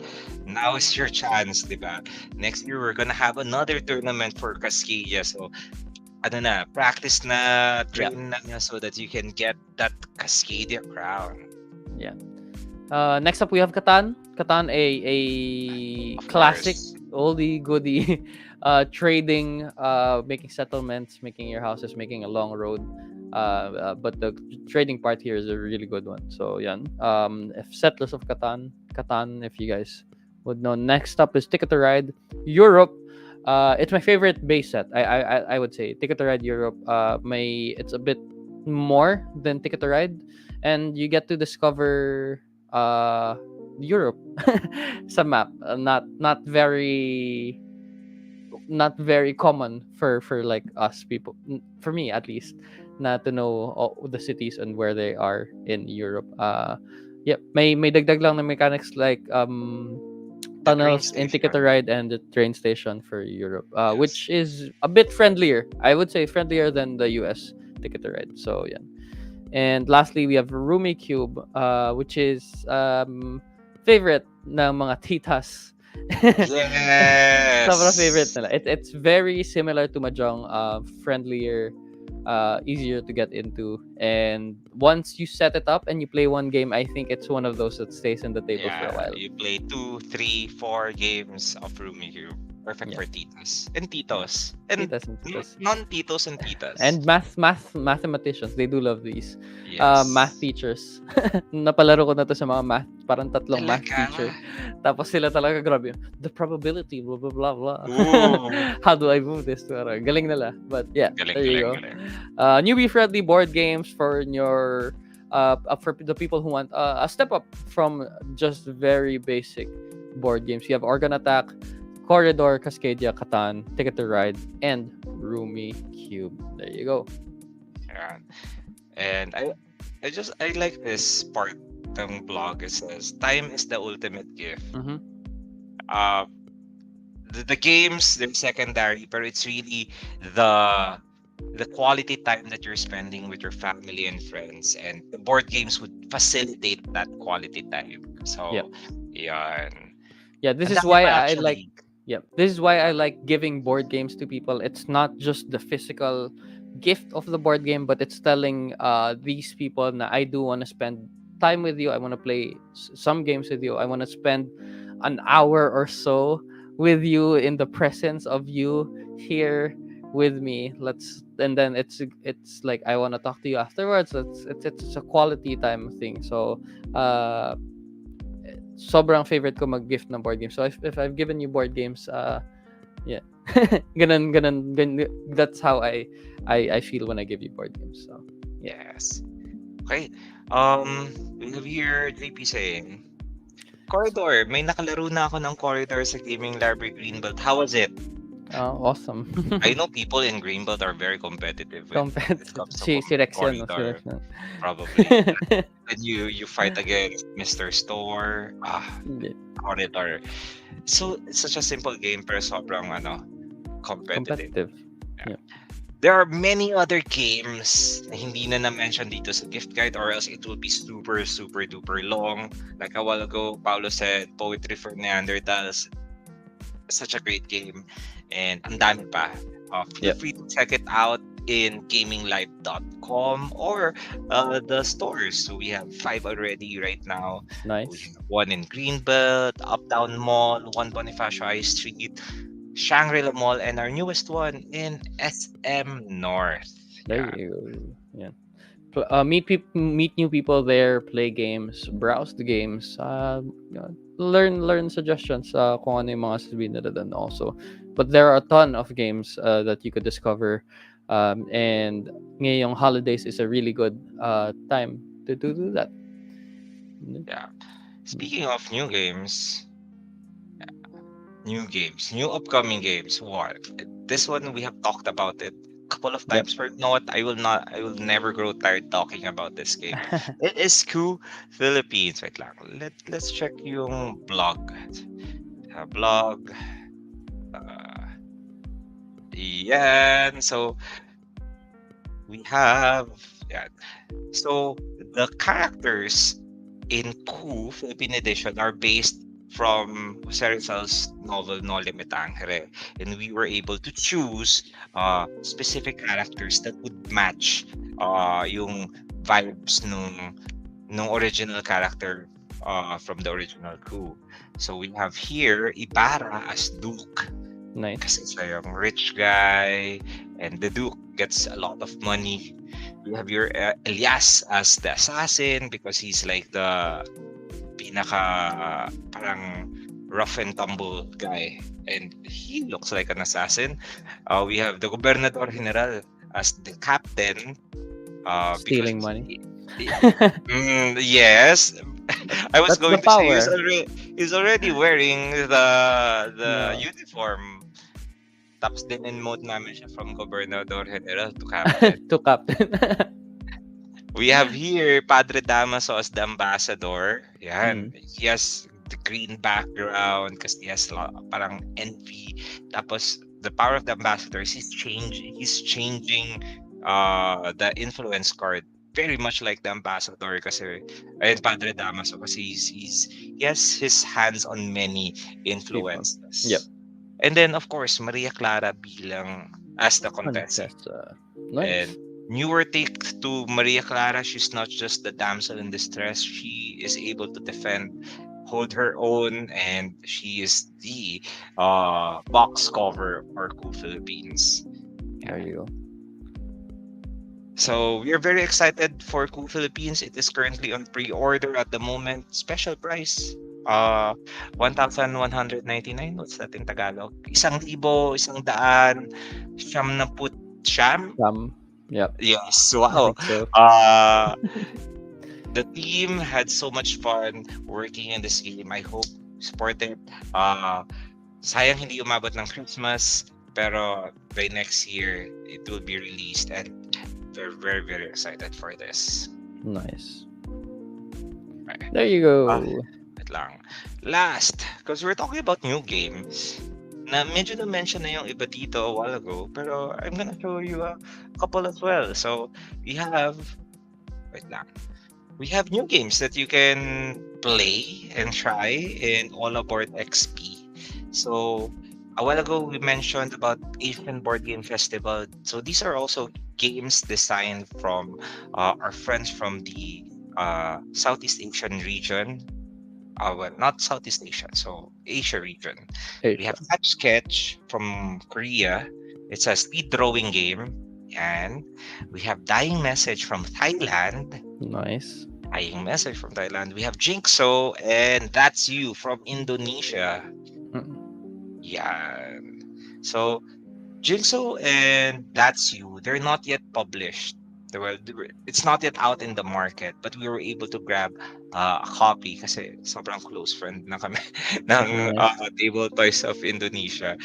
now is your chance, di ba? Next year, we're gonna have another tournament for Cascadia. So, ano na, practice na, Yeah. train na so that you can get that Cascadia crown. Yeah. Next up we have Catan. Catan, a Of classic course. oldie goodie trading, making settlements, making your houses, making a long road. But the trading part here is a really good one. So yeah. If Settlers of Catan, if you guys would know. Next up is Ticket to Ride Europe. It's my favorite base set. I would say Ticket to Ride Europe. It's a bit more than Ticket to Ride, and you get to discover Europe sa map. Not very common for like us people, for me at least, na to know all the cities and where they are in Europe. Yeah, may dagdag lang na mechanics like The train tunnels in Ticket to station. Ride and the train station for Europe, Yes. which is a bit friendlier. I would say friendlier than the US Ticket to Ride. So yeah. And lastly, we have Rumi Cube, which is favorite ng mga titas. Sobrang favorite Yes. nila. It's very similar to Mahjong, friendlier, easier to get into. And once you set it up and you play one game, I think it's one of those that stays in the table for a Yeah, while. you play 2, 3, 4 games of Rumi Cube. Perfect Yeah. for titas and Yeah. titos and Titas and titas. non-titos and titas. And mathematicians, they do love these. Math Yes. teachers. Napalaro ko na to sa mga math, parang tatlong math Talaga? teacher. Tapos sila talaga grabe. The probability, blah blah blah blah. Ooh. How do I move this? Parang galing nila. But yeah, Galing, there you galing, go. galing. Newbie friendly board games for your for the people who want a step up from just very basic board games. You have Organ Attack, Corridor, Cascadia, Catan, Ticket to Ride, and Roomy Cube. There you go. Yeah. And I like this part ng blog. It says, time is the ultimate gift. Mm-hmm. Uh, the games, they're secondary, but it's really the the quality time that you're spending with your family and friends, and the board games would facilitate that quality time. Yep. So, yeah. Yeah, this Ang is dami why pa I like actually. yeah, this is why I like giving board games to people. It's not just the physical gift of the board game, but it's telling these people that I do want to spend time with you. I want to play some games with you. I want to spend an hour or so with you in the presence of you here with me. Let's and then it's like I want to talk to you afterwards. It's a quality time thing. So uh sobrang favorite ko mag-gift ng board games. So if I've given you board games, yeah. ganun, that's how I feel when I give you board games. So, yeah. Yes. Okay. We have here JP saying, Corridor, may nakalaro na ako ng Corridor sa Gaming Library Greenbelt. How was it? Awesome. I know people in Greenbelt are very competitive when it Competitive. comes to Si Rex yan, no? Si Corridor. Rex yan. Probably. When you fight against Mr. Store, Hindi. Corridor. So, it's such a simple game pero sobrang competitive. Competitive. Yeah. There are many other games na hindi na na-mention dito sa gift guide, or else it will be super, super duper long. Like a while ago, Paulo said, Poetry for Neanderthals. Such a great game. And ang dami pa. Feel Yep. free to check it out in gaminglive.com or the stores. So we have 5 already right now. We Nice. have one in Greenbelt, Uptown Mall, one Bonifacio High Street, Shangri-La Mall, and our newest one in SM North. There Yeah. you go. Yeah. Meet new people there, play games, browse the games, learn suggestions kung ano yung mga sasabihin nila doon also. But there are a ton of games that you could discover, and ngayong holidays is a really good time to do that. Yeah. Speaking of new games, new upcoming games. What? This one we have talked about it a couple of Yep. times. But you know what? I will never grow tired talking about this game. It is Coup Philippines. Wait lang. Let's check yung blog. Blog. Yan. So we have yeah. So the characters in Coup Philippine Edition are based from Jose Rizal's novel No Limit Angere, and we were able to choose specific characters that would match yung vibes nung original character from the original Coup. So we have here Ibarra as Duke, Nice. kasi siya yung rich guy, and the Duke gets a lot of money. You have your Elias as the assassin because he's like the pinaka parang rough and tumble guy, and he looks like an assassin. We have the Gobernador General as the captain Stealing because money. yes. I was That's the going to say power. he's already wearing the No. uniform. Tapos din in-mode namin siya from Gobernador General to Captain. To captain. We have here Padre Damaso as the ambassador. Yan. He has the green background kasi he has parang envy. Tapos the power of the ambassador is he's changing the influence card very much like the ambassador kasi ayun Padre Damaso kasi he has his hands on many influences. Yep. And then of course Maria Clara bilang as the contestant. Nice. And newer take to Maria Clara, she's not just the damsel in distress, she is able to defend hold her own, and she is the box cover for Cool Philippines. There Yeah. you go. So we are very excited for Cool Philippines. It is currently on pre-order at the moment. Special price. Uh 1,199. What's that in Tagalog? 1,000, 100, siyam na put siyam? Yep, Yes, I wow. think so. The team had so much fun working in this game. I hope support it. Uh, sayang hindi umabot ng Christmas, pero by next year, it will be released, and we're very, very excited for this. Nice. Okay. There you Ah, go. wait lang. Last, because we're talking about new games, na medyo na-mention na yung iba dito a while ago, pero I'm gonna show you a couple as well. So, we have, wait lang. We have new games that you can play and try in All Aboard XP. So a while ago we mentioned about Asian Board Game Festival. So these are also games designed from our friends from the Southeast Asian region. Well, not Southeast Asia, so Asia region. We have Asia. Hatch Sketch from Korea. It's a speed drawing game. And we have Dying Message from Thailand. Nice. Dying Message from Thailand. We have Jinxo and That's You from Indonesia. Mm, Yeah. So Jinxo and That's You, they're not yet published. It's not yet out in the market, but we were able to grab a copy kasi sobrang close friend na kami ng Nice. Table Toys of Indonesia.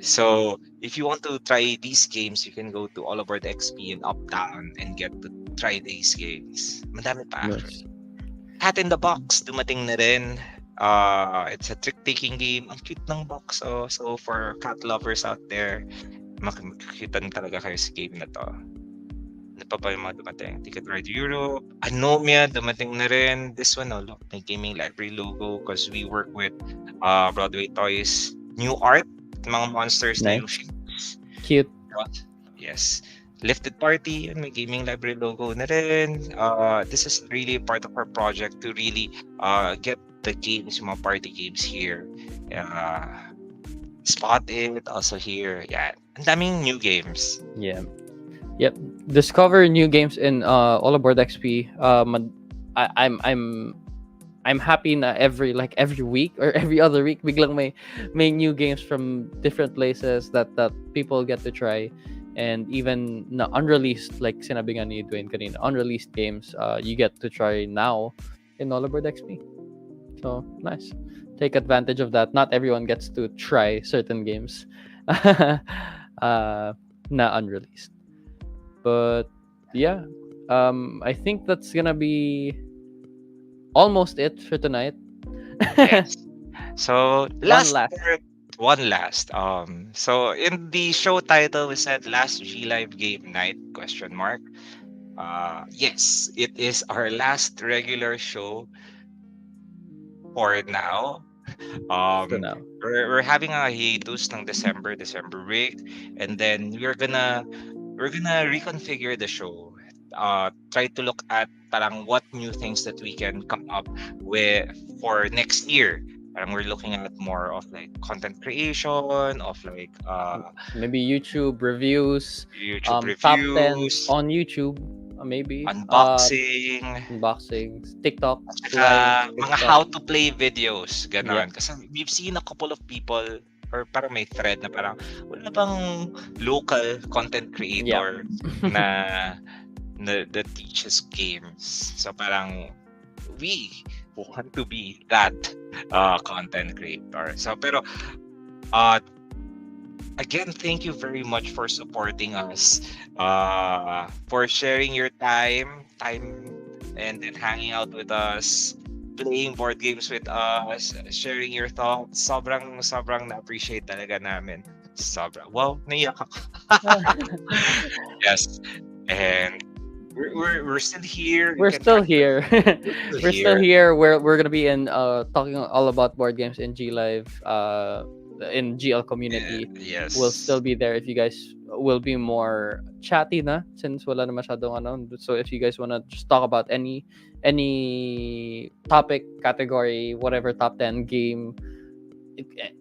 So if you want to try these games, you can go to All Aboard XP and Uptown and get to try these games. Madami pa actually. Nice. Hat in the Box, dumating na rin. It's a trick-taking game. Ang cute ng box. So for cat lovers out there, makikita na talaga kayo sa game na to. Ano pa ba yung mga dumating? Ticket Ride Europe. Anomia, dumating na rin. This one, look, may gaming library logo because we work with Broadway Toys. New art, mga monsters na yung Nice. Cute. yes. Lifted Party, yun, may gaming library logo na rin. This is really part of our project to really get the games, yung mga party games here. Spot It, also here. Yeah, ang daming new games. Yeah. Yep. Discover new games in All Aboard XP. I'm happy na every week or every other week biglang may new games from different places that people get to try, and even na unreleased, like sinabi nga ni Dwayne kanina, unreleased games you get to try now in All Aboard XP. So nice. Take advantage of that. Not everyone gets to try certain games na unreleased. But yeah, I think that's gonna be almost it for tonight. Yes. So One last. one last. So in the show title we said last G Live game night question mark. Yes, it is our last regular show for now. For now. We're having a hiatus ng December break, and then we're gonna reconfigure the show. Try to look at parang what new things that we can come up with for next year. Parang we're looking at more of like content creation, of like Maybe YouTube reviews, YouTube top 10s reviews, on YouTube, maybe unboxing, unboxings, TikTok at saka live, mga TikTok. how to play videos, Yeah. ganon. Kasi we've seen a couple of people or parang may thread na parang wala bang local content creator na that teaches games. So parang we want to be that content creator. So pero again, thank you very much for supporting us, for sharing your time and then hanging out with us, playing board games with us, sharing your thoughts. Sobrang na-appreciate talaga namin. Wow, naiyak ako. Yes. And we're still here. We're still here. We're We're still here. We're gonna be in talking all about board games in G Live, in GL community. Yes. We'll still be there if you guys will be more chatty na since wala na masyadong ano. So if you guys wanna just talk about any topic, category, whatever, top 10 game,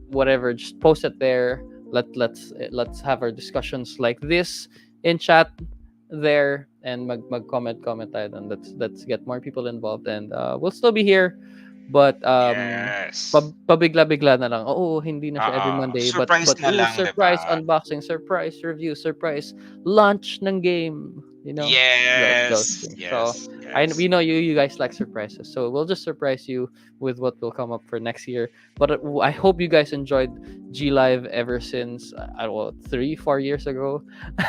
whatever, just post it there. Let's have our discussions like this in chat there, and mag comment tayo dun. Let's get more people involved, and we'll still be here, but Yes. pabigla-bigla na lang. Oo, hindi na siya every Monday, Surprise but na lang, 'di surprise ba? unboxing, surprise review, surprise launch ng game, those Yes, things. So yes, we yes. know you guys like surprises, so we'll just surprise you with what will come up for next year. But I hope you guys enjoyed G Live ever since, I don't know, 3-4 years ago. 'Di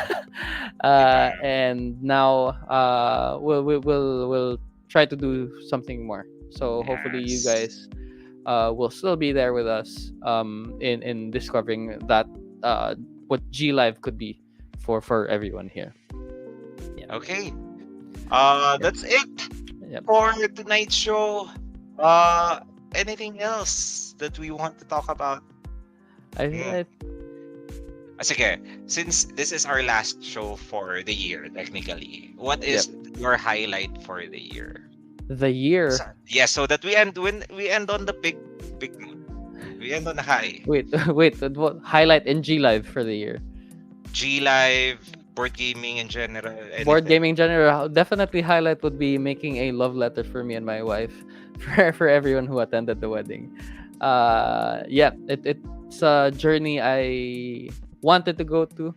ba? And now we'll try to do something more. So hopefully you Yes. guys will still be there with us in discovering that what G Live could be for everyone here. Yeah. Okay. Yep. That's it Yep. for tonight's show. Uh, Anything else that we want to talk about? Hmm. I Sige, since this is our last show for the year, technically, what Yep. is your highlight for the year? The year. Yeah, so that we end when we end on the big note. We end on a high. Wait, wait. What highlight in G Live for the year? G Live, board gaming in general, Board anything. gaming in general, definitely highlight would be making a love letter for me and my wife, for everyone who attended the wedding. Yeah, it's a journey I wanted to go through,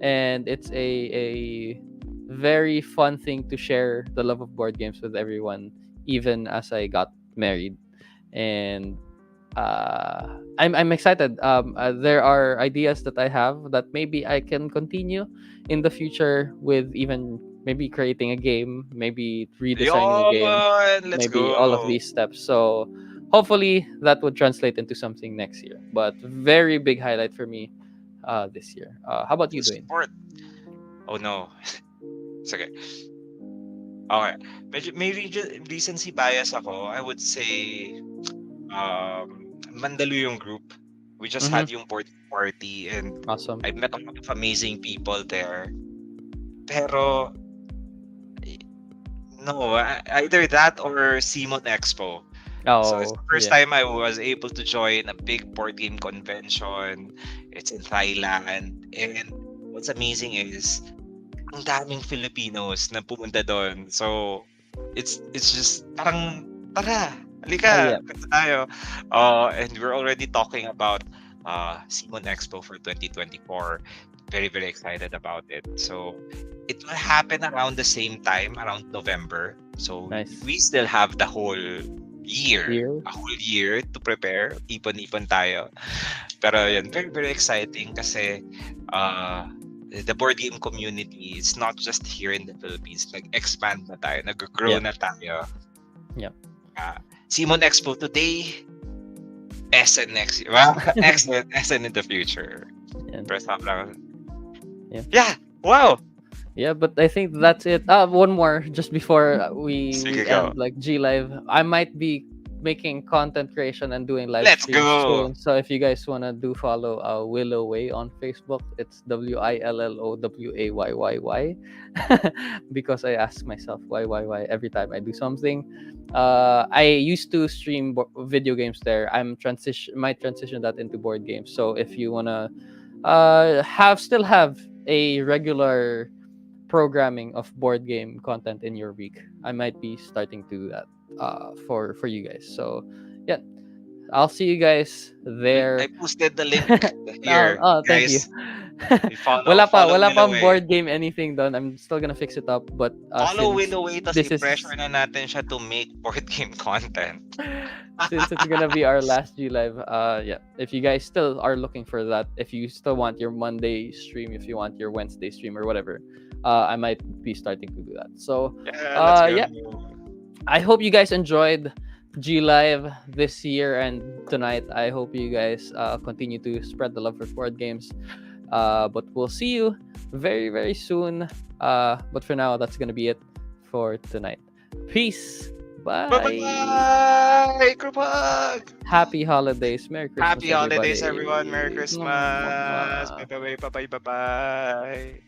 and it's a very fun thing to share the love of board games with everyone, even as I got married. And I'm excited. There are ideas that I have that maybe I can continue in the future with, even maybe creating a game, maybe redesigning a game, Yon, let's maybe all of go. these steps. So hopefully that would translate into something next year. But very big highlight for me this year. How about you, Full Dwayne? support. Oh no. Sige. Okay. Maybe just recency bias ako. I would say Mandaluyong group. We just Mm-hmm. had yung board party and Awesome. I met a lot of amazing people there. Pero no, either that or Simon Expo. So it's Oh the first yeah, time I was able to join a big board game convention. It's in Thailand. And what's amazing is ang daming Filipinos na pumunta doon. So it's just parang tara, yeah, halika, punta tayo. And we're already talking about Simon Expo for 2024. Very, very excited about it. So it will happen around the same time, around November. So nice. we still have the whole year, Year. a whole year to prepare. Ipon-ipon tayo. Pero yun, very, very exciting kasi the board game community is not just here in the Philippines. Nag-expand na tayo, nag-grow Yep. na tayo. Yep. Simon Expo today, SN next year. Well, SN in the future. Yeah. Pero sobrang... Yeah. Yeah! Wow! Yeah, but I think that's it. One more just before we Sige, go. end like G Live. I might be making content creation and doing live Let's streams go! soon. So if you guys wanna follow Willow Way on Facebook, it's WILLOWAYYY. Because I ask myself why every time I do something. I used to stream video games there. Might transition that into board games. So if you wanna still have a regular programming of board game content in your week, I might be starting to do that for you guys. So yeah, I'll see you guys there. I posted the link here. Thank you. Guys, follow Wala Willow pang Way. board game anything done. I'm still gonna fix it up, but Follow since Willow Way, tas this is i-pressure na natin siya to make board game content. since it's gonna be our last G Live, yeah. If you guys still are looking for that, if you still want your Monday stream, if you want your Wednesday stream or whatever, I might be starting to do that. So Yeah, let's go. yeah, I hope you guys enjoyed G Live this year and tonight. I hope you guys continue to spread the love for board games. But we'll see you very, very soon. But for now, that's gonna be it for tonight. Peace. Bye. Bye-bye! Group hug! Happy holidays. Merry Christmas, Happy holidays, everyone. Merry everybody. Mwah, mwah, Christmas. mwah. Bye-bye, bye-bye, bye-bye.